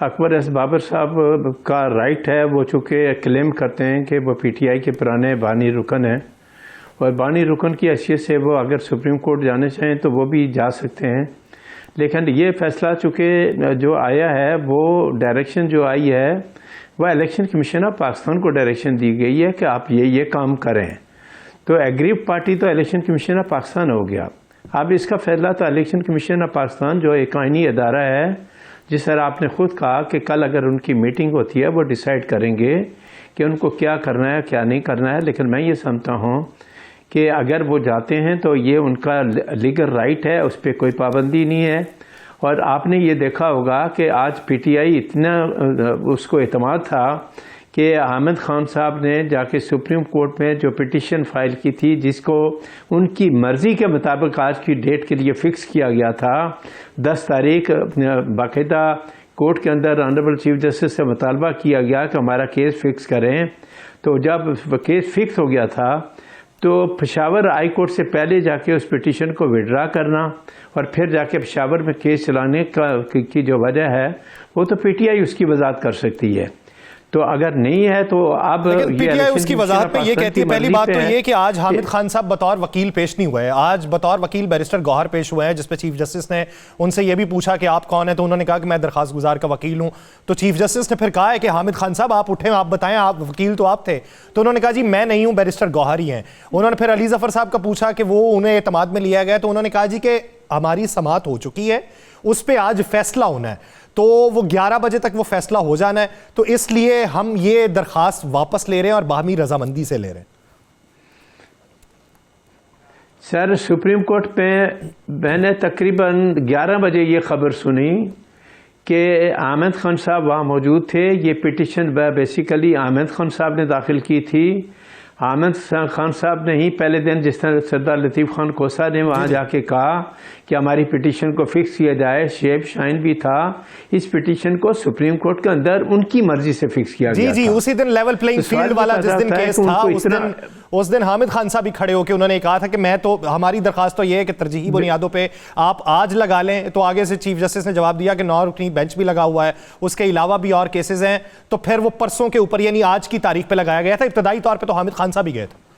Speaker 2: अकबर एस बाबर साहब का राइट है, वो चूँकि क्लेम करते हैं कि वो पीटीआई के पुराने बानी रुकन हैं और बानी रुकन की हैसियत से वो अगर सुप्रीम कोर्ट जाने चाहें तो वो भी जा सकते हैं। लेकिन ये फैसला चूँकि जो आया है, वो डायरेक्शन जो आई है वह इलेक्शन कमीशन ऑफ पाकिस्तान को डायरेक्शन दी गई है कि आप ये काम करें। तो एग्रीव पार्टी तो इलेक्शन कमीशन ऑफ पाकिस्तान हो गया। अब इसका फैसला तो इलेक्शन कमीशन ऑफ पाकिस्तान जो एक आइनी अदारा है, जिस तरह आपने खुद कहा कि कल अगर उनकी मीटिंग होती है वो डिसाइड करेंगे कि उनको क्या करना है क्या नहीं करना है। लेकिन मैं ये समझता हूँ कि अगर वो जाते हैं तो ये उनका लीगल राइट है, उस पर कोई पाबंदी नहीं है। और आपने ये देखा होगा कि आज पीटीआई इतना उसको एतमाद था कि आमिर खान साहब ने जाके सुप्रीम कोर्ट में जो पिटीशन फाइल की थी, जिसको उनकी मर्ज़ी के मुताबिक आज की डेट के लिए फ़िक्स किया गया था 10 तारीख, बाकायदा कोर्ट के अंदर ऑनरेबल चीफ जस्टिस से मुतालबा किया गया कि हमारा केस फ़िक्स करें। तो जब केस फ़िक्स हो गया था तो पेशावर हाई कोर्ट से पहले जाके उस पिटीशन को विड्रा करना और फिर जाके पेशावर में केस चलाने की जो वजह है वो तो पीटीआई उसकी वजाहत कर सकती है। तो अगर नहीं है तो अब
Speaker 1: पीटीआई उसकी वजाहत में ये कहती है, पहली बात तो ये कि आज हामिद खान साहब बतौर वकील पेश नहीं हुए। आज बतौर वकील बैरिस्टर गौहर पेश हुए हैं, जिसपे चीफ जस्टिस ने उनसे ये भी पूछा कि आप कौन है, तो उन्होंने कहा कि मैं दरखास्त गुजार का वकील हूं। तो चीफ जस्टिस ने फिर कहा है कि हामिद खान साहब आप उठे, आप बताएं, आप वकील तो आप थे। तो उन्होंने कहा जी मैं नहीं हूं, बैरिस्टर गौहर ही हैं। उन्होंने फिर अली जफर साहब का पूछा कि वो उन्हें एतमाद में लिया गया, तो उन्होंने कहा जी कि हमारी समाअत हो चुकी है, उस पर आज फैसला होना है, तो वो 11 बजे तक वो फैसला हो जाना है, तो इसलिए हम ये दरखास्त वापस ले रहे हैं और बाहमी रजामंदी से ले रहे हैं।
Speaker 2: सर, सुप्रीम कोर्ट पे मैंने तकरीबन 11 बजे ये खबर सुनी कि आमिर खान साहब वहाँ मौजूद थे। ये पिटिशन बेसिकली आमिर खान साहब ने दाखिल की थी। आमिर खान साहब ने ही पहले दिन, जिस तरह सरदार लतीफ़ खान कोसा ने वहाँ जाके कहा कि हमारी पिटीशन को फिक्स किया जाए, शेब शाइन भी था। इस पिटीशन को सुप्रीम कोर्ट के अंदर उनकी मर्जी से फिक्स किया गया
Speaker 1: जी
Speaker 2: था।
Speaker 1: उसी दिन लेवल प्लेइंग फील्ड वाला जिस दिन केस था, उस दिन हामिद खान साहब भी खड़े होकर उन्होंने कहा था कि मैं तो, हमारी दरखास्त तो ये है कि तरजीही बुनियादों पे आप आज लगा लें। तो आगे से चीफ जस्टिस ने जवाब दिया कि 9 रुकनी बेंच भी लगा हुआ है, उसके अलावा भी और केसेस हैं। तो फिर वो परसों के ऊपर यानी आज की तारीख पे लगाया गया था। इब्तदाई तौर पे तो हामिद खान साहब ही गए थे।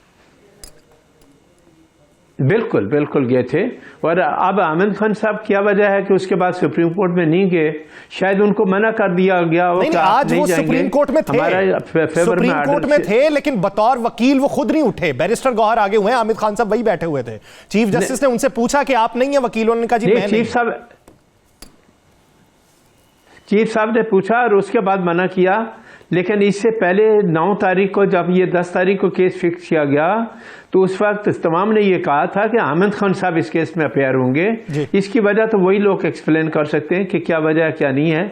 Speaker 2: बिल्कुल बिल्कुल गए थे। और अब आमिर खान साहब क्या वजह है कि उसके बाद सुप्रीम कोर्ट में नहीं गए? शायद उनको मना कर दिया गया हो।
Speaker 1: नहीं, आज वो सुप्रीम कोर्ट में थे, सुप्रीम कोर्ट में थे, लेकिन बतौर वकील वो खुद नहीं उठे। बैरिस्टर गौहर आगे हुए, आमिर खान साहब वही बैठे हुए थे। चीफ जस्टिस ने उनसे पूछा कि आप नहीं है वकील, उन्होंने कहा जी मैं नहीं।
Speaker 2: चीफ साहब ने पूछा और उसके बाद मना किया। लेकिन इससे पहले 9 तारीख को जब ये 10 तारीख को केस फिक्स किया गया, तो उस वक्त तमाम ने ये कहा था कि आमिर खान साहब इस केस में अपेयर होंगे। इसकी वजह तो वही लोग एक्सप्लेन कर सकते हैं कि क्या वजह क्या नहीं है।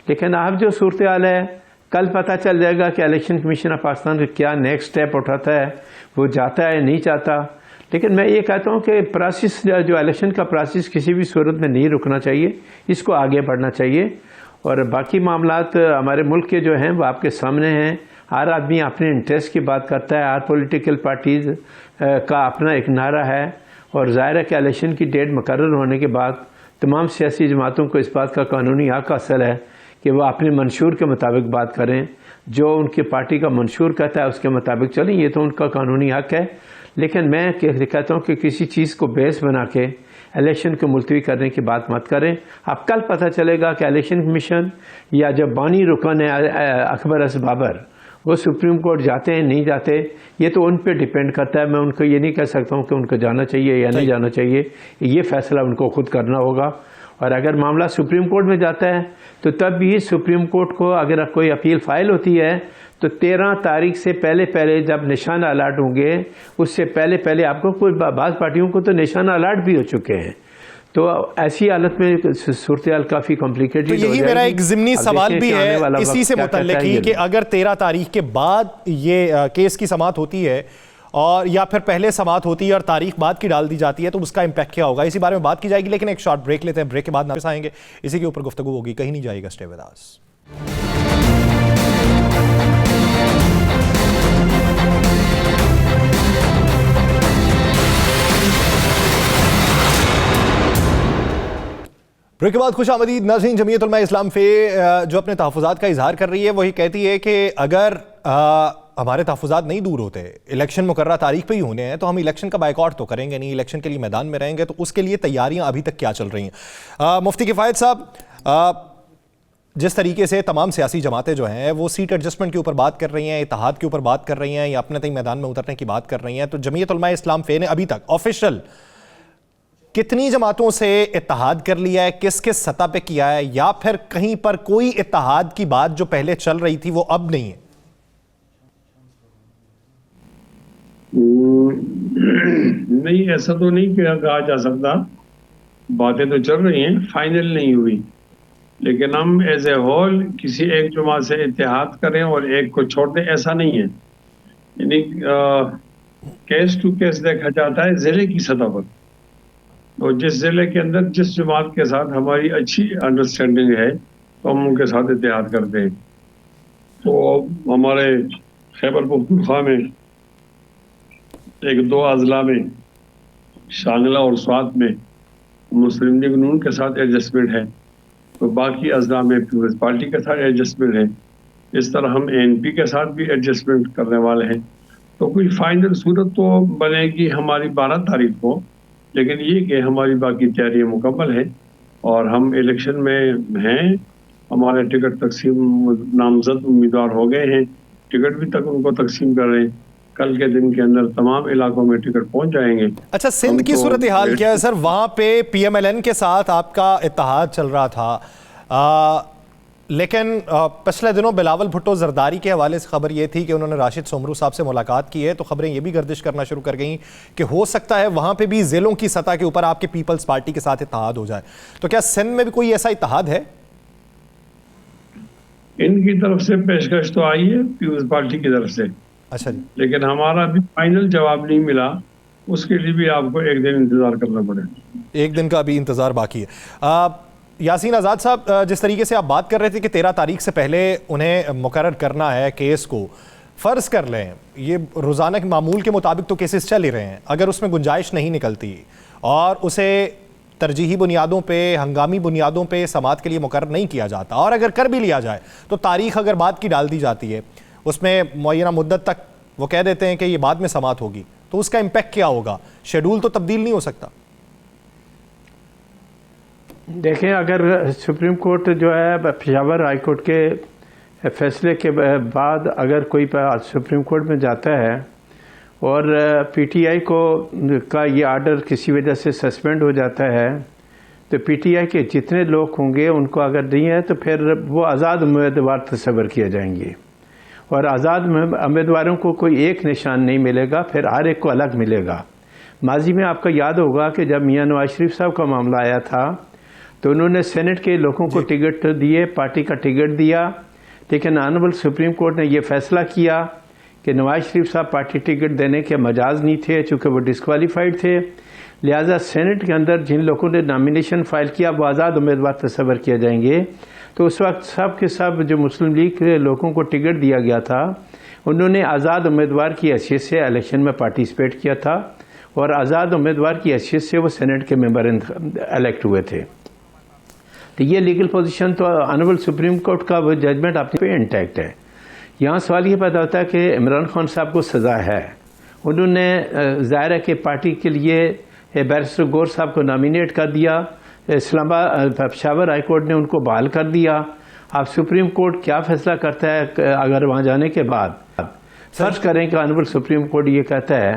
Speaker 2: लेकिन अब जो सूरत हाल है, कल पता चल जाएगा कि इलेक्शन कमीशन ऑफ पाकिस्तान का क्या नेक्स्ट स्टेप उठाता है, वो जाता है नहीं जाता। लेकिन मैं ये कहता हूँ कि प्रोसेस, जो इलेक्शन का प्रोसेस किसी भी सूरत में नहीं रुकना चाहिए, इसको आगे बढ़ना चाहिए। और बाकी मामलात हमारे मुल्क के जो हैं वो आपके सामने हैं। हर आदमी अपने इंटरेस्ट की बात करता है, हर पॉलिटिकल पार्टीज़ का अपना एक नारा है। और ज़ाहिर है कि इलेक्शन की डेट मुकर्रर होने के बाद तमाम सियासी जमातों को इस बात का कानूनी हक़ हासिल है कि वह अपने मंशूर के मुताबिक बात करें। जो उनकी पार्टी का मंशूर कहता है उसके मुताबिक चलें, ये तो उनका कानूनी हक़ है। लेकिन मैं कहता हूँ कि किसी चीज़ को बेस बना के इलेक्शन को मुलतवी करने की बात मत करें। अब कल पता चलेगा कि इलेक्शन कमीशन या जब बानी रुकन है अकबर एस बाबर, वो सुप्रीम कोर्ट जाते हैं नहीं जाते, ये तो उन पे डिपेंड करता है। मैं उनको ये नहीं कह सकता हूँ कि उनको जाना चाहिए या नहीं जाना चाहिए, ये फैसला उनको खुद करना होगा। और अगर मामला सुप्रीम कोर्ट में जाता है तो तब भी सुप्रीम कोर्ट को अगर कोई अपील फाइल होती है तो 13 तारीख से पहले जब निशाना अलर्ट होंगे, उससे पहले आपको कोई बाज़ पार्टियों को तो निशाना अलर्ट भी हो चुके हैं। तो ऐसी हालत में सूरत काफ़ी कॉम्प्लिकेटेड
Speaker 1: हो जाएगी। यही मेरा एक ज़िमनी सवाल भी है इसी से मुतल्लिक ही कि अगर 13 तारीख के बाद ये केस की समाअत होती है और या फिर पहले समाअत होती है और तारीख बाद की डाल दी जाती है तो उसका इम्पैक्ट क्या होगा, इसी बारे में बात की जाएगी। लेकिन एक शॉर्ट ब्रेक लेते हैं, ब्रेक के बाद वापस आएंगे, इसी के ऊपर गुफ्तगू होगी, कहीं नहीं जाएगा, स्टे विद अस। ब्रेक के बाद खुशामदीद नाज़रीन। जमीयत उलमा इस्लाम फे जो अपने तहफ़्फ़ुज़ात का इजहार कर रही है वही कहती है कि अगर हमारे तहफ़्फ़ुज़ात नहीं दूर होते, इलेक्शन मुकर्रर तारीख पे ही होने हैं, तो हम इलेक्शन का बायकॉट तो करेंगे नहीं, इलेक्शन के लिए मैदान में रहेंगे। तो उसके लिए तैयारियां अभी तक क्या चल रही हैं? मुफ्ती किफ़ायत साहब, जिस तरीके से तमाम सियासी जमातें जो हैं वो सीट एडजस्टमेंट के ऊपर बात कर रही हैं, इत्तेहाद के ऊपर बात कर रही हैं या अपने तय मैदान में उतरने की बात कर रही हैं, तो जमीयत उलमा इस्लाम फे ने अभी तक ऑफिशियल कितनी जमातों से इत्तेहाद कर लिया है, किस किस सतह पे किया है, या फिर कहीं पर कोई इत्तेहाद की बात जो पहले चल रही थी वो अब नहीं है?
Speaker 3: नहीं, ऐसा तो नहीं कहा जा सकता। बातें तो चल रही हैं, फाइनल नहीं हुई। लेकिन हम एज ए होल किसी एक जमात से इत्तेहाद करें और एक को छोड़ दें, ऐसा नहीं है। यानी केस टू केस देखा जाता है जिले की सतह पर। तो जिस जिले के अंदर जिस जमात के साथ हमारी अच्छी अंडरस्टैंडिंग है तो हम उनके साथ इत्तेहाद करते हैं। तो हमारे खैबर पख्तूनख्वा में एक 2 अजला में शांगला और स्वात में मुस्लिम लीग नून के साथ एडजस्टमेंट है, तो बाकी अजला में पीपल्स पार्टी के साथ एडजस्टमेंट है। इस तरह हम एनपी के साथ भी एडजस्टमेंट करने वाले हैं। तो कोई फाइनल सूरत तो बनेगी हमारी 12 तारीख को, लेकिन ये कि हमारी बाकी तैयारियां मुकम्मल है और हम इलेक्शन में हैं। हमारे टिकट तकसीम नामजद उम्मीदवार हो गए हैं, टिकट भी तक उनको तकसीम कर रहे हैं। कल के दिन के अंदर तमाम इलाकों में टिकट पहुंच जाएंगे।
Speaker 1: अच्छा, सिंध की सूरत हाल क्या है सर? वहाँ पे PMLN के साथ आपका इत्तेहाद चल रहा था, लेकिन पिछले दिनों बिलावल भुट्टो जरदारी के हवाले से खबर ये थी कि उन्होंने राशिद सोमरू साहब से मुलाकात की है। तो खबरें ये भी गर्दिश करना शुरू कर गई कि हो सकता है वहाँ पे भी ज़िलों की सतह के ऊपर आपके पीपल्स पार्टी के साथ इत्तेहाद हो जाए। तो क्या सिंध में भी कोई ऐसा इत्तेहाद है?
Speaker 3: इनकी तरफ से पेशकश तो आई है पीपल्स पार्टी की तरफ से।
Speaker 1: अच्छा जी।
Speaker 3: लेकिन हमारा अभी फाइनल जवाब नहीं मिला, उसके लिए भी आपको एक दिन इंतजार करना पड़ेगा।
Speaker 1: एक दिन का अभी इंतजार बाकी है। यासीन आज़ाद साहब, जिस तरीके से आप बात कर रहे थे कि 13 तारीख से पहले उन्हें मुकर्रर करना है केस को, फ़र्ज़ कर लें ये रोज़ाना के मामूल के मुताबिक तो केसेस चल ही रहे हैं, अगर उसमें गुंजाइश नहीं निकलती और उसे तरजीही बुनियादों पे, हंगामी बुनियादों पे समाअत के लिए मुकर्रर नहीं किया जाता, और अगर कर भी लिया जाए तो तारीख अगर बाद की डाल दी जाती है, उसमें मुअय्यना मुद्दत तक वो कह देते हैं कि ये बाद में समाअत होगी, तो उसका इम्पैक्ट क्या होगा? शेड्यूल तो तब्दील नहीं हो सकता।
Speaker 2: देखें, अगर सुप्रीम कोर्ट जो है पेशावर हाई कोर्ट के फैसले के बाद अगर कोई सुप्रीम कोर्ट में जाता है और पीटीआई का ये आर्डर किसी वजह से सस्पेंड हो जाता है, तो पीटीआई के जितने लोग होंगे उनको अगर नहीं है तो फिर वो आज़ाद उम्मीदवार तस्वर किए जाएंगे, और आज़ाद उम्मीदवारों को कोई एक निशान नहीं मिलेगा, फिर हर एक को अलग मिलेगा। माजी में आपका याद होगा कि जब मियां नवाज शरीफ साहब का मामला आया था तो उन्होंने सेनेट के लोगों को टिकट दिए, पार्टी का टिकट दिया, लेकिन ऑनरेबल सुप्रीम कोर्ट ने यह फैसला किया कि नवाज शरीफ साहब पार्टी टिकट देने के मजाज नहीं थे, चूँकि वो डिस्क्वालीफाइड थे। लिहाजा सेनेट के अंदर जिन लोगों ने नॉमिनेशन फाइल किया वो आज़ाद उम्मीदवार तस्वर किए जाएंगे। तो उस वक्त सब के सब जो मुस्लिम लीग के लोगों को टिकट दिया गया था उन्होंने आज़ाद उम्मीदवार की हैसियत से इलेक्शन में पार्टिसिपेट किया था, और आज़ाद उम्मीदवार की हैसियत से वो सेनेट के मेंबर इलेक्ट हुए थे। तो ये लीगल पोजीशन तो ऑनरेबल सुप्रीम कोर्ट का वो जजमेंट अपने पे इंटैक्ट है। यहाँ सवाल ये पैदा होता है कि इमरान खान साहब को सज़ा है, उन्होंने ज़ाहिर है कि पार्टी के लिए बैरिस्टर गौर साहब को नॉमिनेट कर दिया, इस्लामाबाद पेशावर हाई कोर्ट ने उनको बहाल कर दिया, अब सुप्रीम कोर्ट क्या फैसला करता है अगर वहाँ जाने के बाद फर्ज करें कि ऑनरेबल सुप्रीम कोर्ट ये कहता है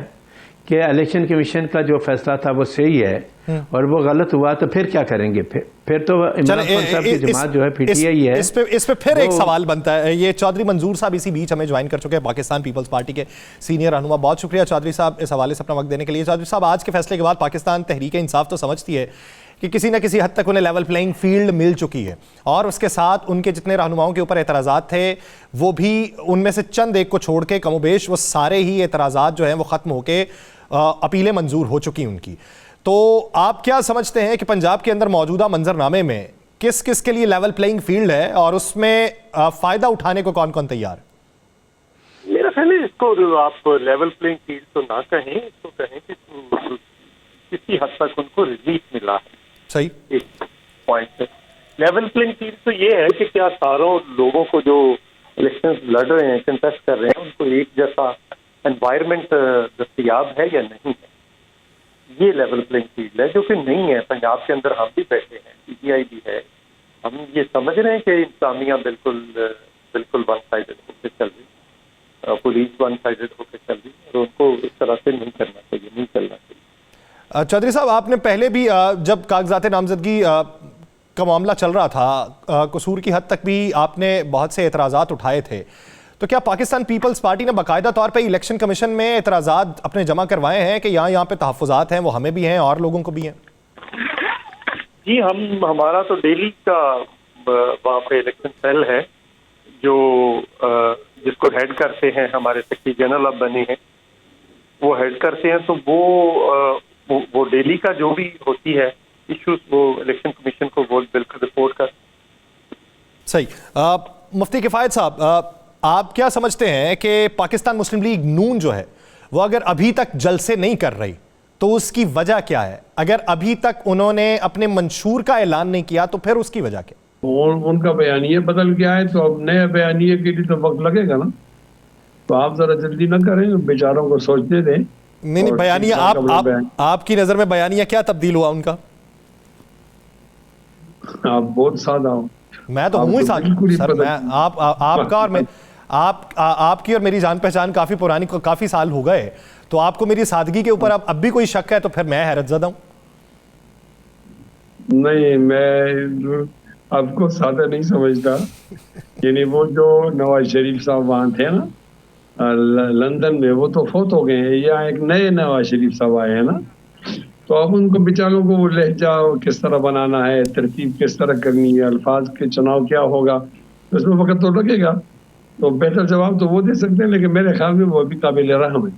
Speaker 2: कि इलेक्शन कमीशन का जो फैसला था वो सही है और वो गलत हुआ, तो फिर क्या करेंगे? फिर तो इमरान खान साहब की जमात जो है पीटीआई है।
Speaker 1: इस पे फिर एक सवाल बनता है। ये चौधरी मंजूर साहब इसी बीच हमें ज्वाइन कर चुके हैं, पाकिस्तान पीपल्स पार्टी के सीनियर रहनुमा। बहुत शुक्रिया चौधरी साहब इस हवाले से अपना वक्त देने के लिए। चौधरी साहब, आज के फैसले के बाद पाकिस्तान तहरीक इंसाफ तो समझती है कि किसी न किसी हद तक उन्हें लेवल प्लेइंग फील्ड मिल चुकी है, और उसके साथ उनके जितने रहनुमाओं के ऊपर एतराज़ात थे वो भी, उनमें से चंद एक को छोड़ के कमोबेश वो सारे ही एतराज़ात जो हैं वो ख़त्म होके अपीलें मंजूर हो चुकी उनकी। तो आप क्या समझते हैं कि पंजाब के अंदर मौजूदा मंजरनामे में किस किस के लिए लेवल प्लेइंग फील्ड है और उसमें फ़ायदा उठाने को कौन कौन तैयार?
Speaker 5: मेरा ख्याल है इसको आप लेवल प्लेइंग फील्ड तो ना कहें, इसको कहें कि किसी हद तक उनको रिलीफ मिला है।
Speaker 1: सही
Speaker 5: एक पॉइंट है। लेवल प्लेइंग फील्ड तो ये है कि क्या सारों लोगों को जो इलेक्शन लड़ रहे हैं, कंटेस्ट कर रहे हैं, उनको एक जैसा एनवायरनमेंट दस्तयाब है या नहीं है। ये लेवल प्लेइंग फील्ड है, जो कि नहीं है। पंजाब के अंदर हम भी बैठे हैं, पीटीआई भी है, हम ये समझ रहे हैं कि इंतजामिया बिल्कुल वन साइडेड होकर चल रही, पुलिस वन साइडेड होकर चल रही, और उनको इस तरह से नहीं करना चाहिए, नहीं चलना चाहिए।
Speaker 1: चौधरी साहब, आपने पहले भी जब कागजात नामजदगी का मामला चल रहा था, कसूर की हद तक भी आपने बहुत से एतराज़ात उठाए थे, तो क्या पाकिस्तान पीपल्स पार्टी ने बाकायदा तौर पे इलेक्शन कमीशन में एतराज़ात अपने जमा करवाए हैं कि यहाँ पे तहफ़्फ़ुज़ात हैं, वो हमें भी हैं और लोगों को भी हैं?
Speaker 5: जी, हमारा तो डेली का वहाँ पे इलेक्शन सेल है जो जिसको हेड करते हैं हमारे सेक्रेटरी जनरल अब बने हैं, वो हेड करते हैं। तो वो डेली का जो भी होती है इश्यूज, वो इलेक्शन कमीशन को वो बिल्कुल रिपोर्ट कर।
Speaker 1: सही। मुफ्ती किफ़ायत साहब, आप क्या समझते हैं कि पाकिस्तान मुस्लिम लीग नून जो है वो अगर अभी तक जलसे नहीं कर रही तो उसकी वजह क्या है? अगर अभी तक उन्होंने अपने मंशूर का ऐलान नहीं किया तो फिर उसकी वजह क्या?
Speaker 3: उनका बयानिया बदल गया है, तो अब नए बयानिए के लिए तो वक्त लगेगा ना। तो आप जरा जल्दी ना करें, बेचारों को सोचने दें।
Speaker 1: नहीं, बयानिया आपकी नजर में बयानिया क्या तब्दील हुआ उनका?
Speaker 3: आप बहुत सादा हो।
Speaker 1: मैं तो हूँ ही सादा सर। मैं आपका और मैं आपकी और मेरी जान पहचान काफी पुरानी, काफी साल हो गए, तो आपको मेरी सादगी के ऊपर अब भी कोई शक है तो फिर मैं हैरत ज़दा हूँ।
Speaker 3: नहीं, मैं आपको सादा नहीं समझता। यानी वो जो नवाज शरीफ साहब वहाँ थे ना लंदन में, वो तो फौत हो गए हैं। यहाँ एक नए नवाज शरीफ साहब आए हैं ना, तो अब उनको बेचारों को वो लहजा किस तरह बनाना है, तरतीब किस तरह करनी है, अल्फाज के चुनाव क्या होगा, उसमें वक्त तो लगेगा। तो बेहतर जवाब तो वो दे सकते हैं, लेकिन मेरे ख्याल में वो अभी काबिल रहम है।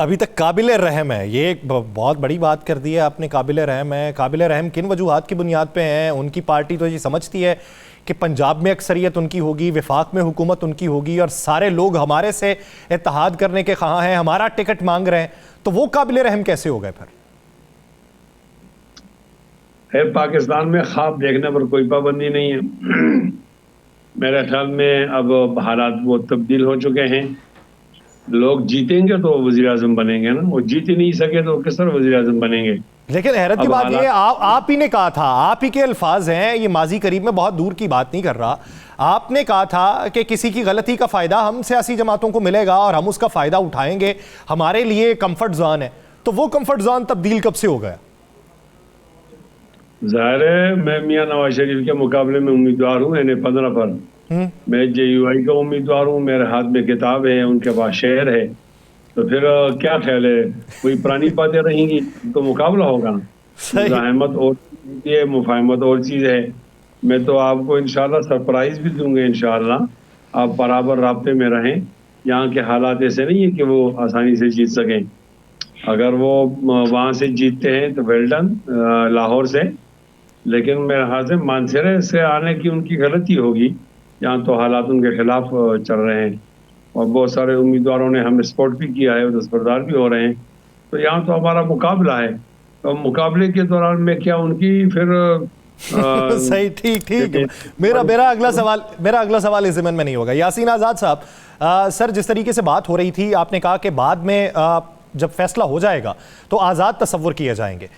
Speaker 1: अभी तक काबिल रहम है, ये एक बहुत बड़ी बात कर दी है आपने। काबिल रहम है, काबिल रहम किन वजूहात की बुनियाद पे हैं? उनकी पार्टी तो ये समझती है कि पंजाब में अक्सरियत उनकी होगी, विफाक में हुकूमत उनकी होगी, और सारे लोग हमारे से इत्तेहाद करने के ख़्वाह हैं, हमारा टिकट मांग रहे हैं, तो वो काबिल रहम कैसे हो गए फिर?
Speaker 3: पाकिस्तान में ख्वाब देखने पर कोई पाबंदी नहीं है। मेरे ख्याल में अब हालात वो तब्दील हो चुके हैं। लोग जीतेंगे तो वज़ीर आज़म बनेंगे ना, वो जीत ही नहीं सके तो किस तरह वज़ीर आज़म बनेंगे?
Speaker 1: लेकिन हैरत की बात ये आप ही ने कहा था, आप ही के अल्फाज हैं, ये माजी करीब में बहुत दूर की बात नहीं कर रहा, आपने कहा था कि किसी की गलती का फ़ायदा हम सियासी जमातों को मिलेगा और हम उसका फ़ायदा उठाएंगे, हमारे लिए कंफर्ट जोन है। तो वो कंफर्ट जोन तब्दील कब से हो गया?
Speaker 3: ज़ाहिर है मैं मियाँ नवाज शरीफ के मुकाबले में उम्मीदवार हूँ, यानी 15 पर मैं JUI का उम्मीदवार हूँ। मेरे हाथ में किताब है, उनके पास शेर है, तो फिर क्या ख्याल है, कोई पुरानी बातें रहेंगी तो मुकाबला होगा ना। मुजाहमत और चीज़ है, मुफाहमत और चीज़ है। मैं तो आपको इंशाल्लाह सरप्राइज भी दूंगा। इंशाल्लाह आप बराबर राब्ते में रहें। यहाँ के हालात ऐसे नहीं है कि वो आसानी से जीत सकें। अगर वो वहाँ से जीतते हैं तो वेल डन, लाहौर से, लेकिन मेरे ख्याल से मानसरे से आने की उनकी गलती होगी। यहाँ तो हालात उनके खिलाफ चल रहे हैं और बहुत सारे उम्मीदवारों ने हमें सपोर्ट भी किया है, दस्तबरदार भी हो रहे हैं। तो यहाँ तो हमारा मुकाबला है, तो मुकाबले के दौरान में क्या उनकी फिर
Speaker 1: सही, ठीक। मेरा अगला सवाल इस ज़मीन में नहीं होगा। यासीन आज़ाद साहब, सर जिस तरीके से बात हो रही थी, आपने कहा कि बाद में जब फैसला हो जाएगा तो आज़ाद तस्वुर किए जाएंगे।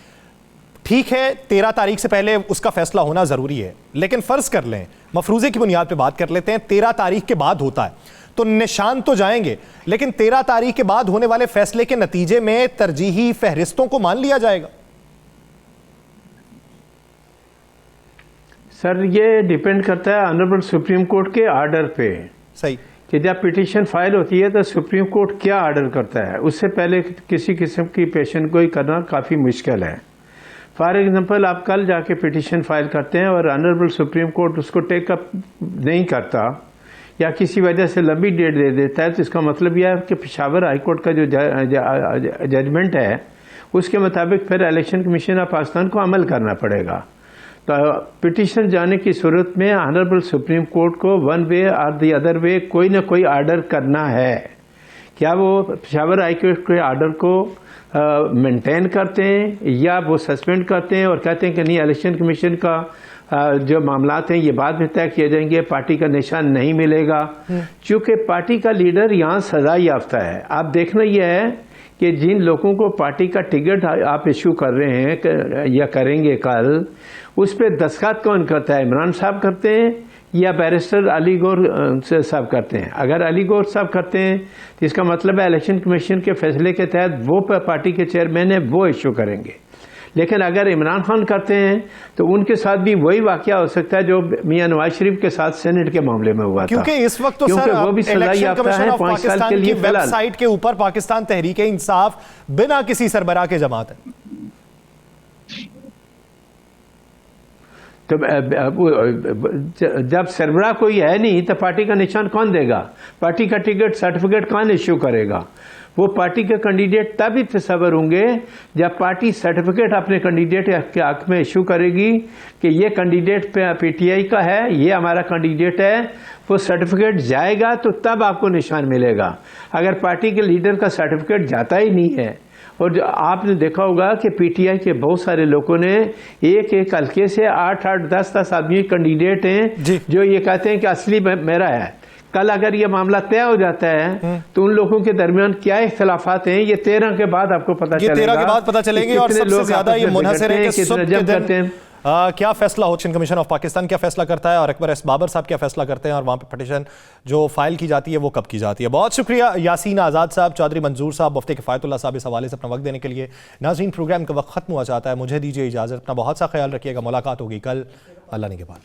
Speaker 1: ठीक है 13 तारीख से पहले उसका फैसला होना जरूरी है, लेकिन फर्ज कर लें, मफरूजे की बुनियाद पे बात कर लेते हैं, 13 तारीख के बाद होता है तो निशान तो जाएंगे, लेकिन 13 तारीख के बाद होने वाले फैसले के नतीजे में तरजीही फहरिस्तों को मान लिया जाएगा?
Speaker 2: सर ये डिपेंड करता है ऑनरेबल सुप्रीम कोर्ट के ऑर्डर पे।
Speaker 1: सही
Speaker 2: कि जब पिटीशन फाइल होती है तो सुप्रीम कोर्ट क्या ऑर्डर करता है, उससे पहले किसी किस्म की पेशन गोई करना काफ़ी मुश्किल है। फॉर एग्जांपल आप कल जाके पिटीशन फाइल करते हैं और ऑनरेबल सुप्रीम कोर्ट उसको टेक अप नहीं करता या किसी वजह से लंबी डेट दे देता है, तो इसका मतलब यह है कि पेशावर हाई कोर्ट का जो जजमेंट है उसके मुताबिक फिर इलेक्शन कमीशन ऑफ पाकिस्तान को अमल करना पड़ेगा। तो पिटीशन जाने की सूरत में ऑनरेबल सुप्रीम कोर्ट को वन वे और दी अदर वे कोई ना कोई ऑर्डर करना है। क्या वो पेशावर हाई कोर्ट के ऑर्डर को मेंटेन करते हैं या वो सस्पेंड करते हैं और कहते हैं कि नहीं इलेक्शन कमीशन का जो मामलात हैं ये बाद में तय किए जाएंगे, पार्टी का निशान नहीं मिलेगा। चूँकि पार्टी का लीडर यहाँ सजा याफ्ता है। आप देखना यह है कि जिन लोगों को पार्टी का टिकट आप इशू कर रहे हैं या करेंगे कल, उस पर दस्तखत कौन करता है? इमरान साहब करते हैं या बैरिस्टर अली गौर साहब करते हैं? अगर अली गौर साहब करते हैं तो इसका मतलब है इलेक्शन कमीशन के फैसले के तहत वो पार्टी के चेयरमैन है वो इशू करेंगे। लेकिन अगर इमरान खान करते हैं तो उनके साथ भी वही वाकया हो सकता है जो मियां नवाज शरीफ के साथ सेनेट के मामले में हुआ था।
Speaker 1: क्योंकि इस वक्त तो सर
Speaker 2: वो भी सजा याफ्ता है 5 साल के लिए।
Speaker 1: वेबसाइट के ऊपर पाकिस्तान तहरीक इंसाफ बिना किसी सरबराह के जमात है।
Speaker 2: तो जब सरबराह कोई है नहीं तो पार्टी का निशान कौन देगा? पार्टी का टिकट सर्टिफिकेट कौन इश्यू करेगा? वो पार्टी के कैंडिडेट तभी तस्वर होंगे जब पार्टी सर्टिफिकेट अपने कैंडिडेट के हक में इशू करेगी कि ये कैंडिडेट पीटीआई का है, ये हमारा कैंडिडेट है। वो सर्टिफिकेट जाएगा तो तब आपको निशान मिलेगा। अगर पार्टी के लीडर का सर्टिफिकेट जाता ही नहीं है, और जो आपने देखा होगा कि पीटीआई के बहुत सारे लोगों ने एक एक हल्के से 8-8, 10-10 आदमी कैंडिडेट हैं जो ये कहते हैं कि असली मेरा है। कल अगर ये मामला तय हो जाता है तो उन लोगों के दरमियान क्या इख्तलाफात हैं ये 13 के बाद आपको पता चलेगा।
Speaker 1: 13 के बाद पता चलेंगे। और सबसे ज्यादा ये मुनहसर है कि सुबह के दिन क्या फैसला हो, इलेक्शन कमीशन ऑफ पाकिस्तान क्या फैसला करता है और अकबर एस बाबर साहब क्या फैसला करते हैं और वहाँ पे पिटीशन जो फाइल की जाती है वो कब की जाती है। बहुत शुक्रिया यासीन आज़ाद साहब, चौधरी मंजूर साहब, मुफ्ती किफ़ायतुल्लाह साहब इस हवाले से अपना वक्त देने के लिए। नाज़रीन प्रोग्राम का वक्त खत्म हुआ चाहता है, मुझे दीजिए इजाज़त। अपना बहुत सा ख्याल रखिएगा। मुलाकात होगी कल, अल्लाह ने के बाद।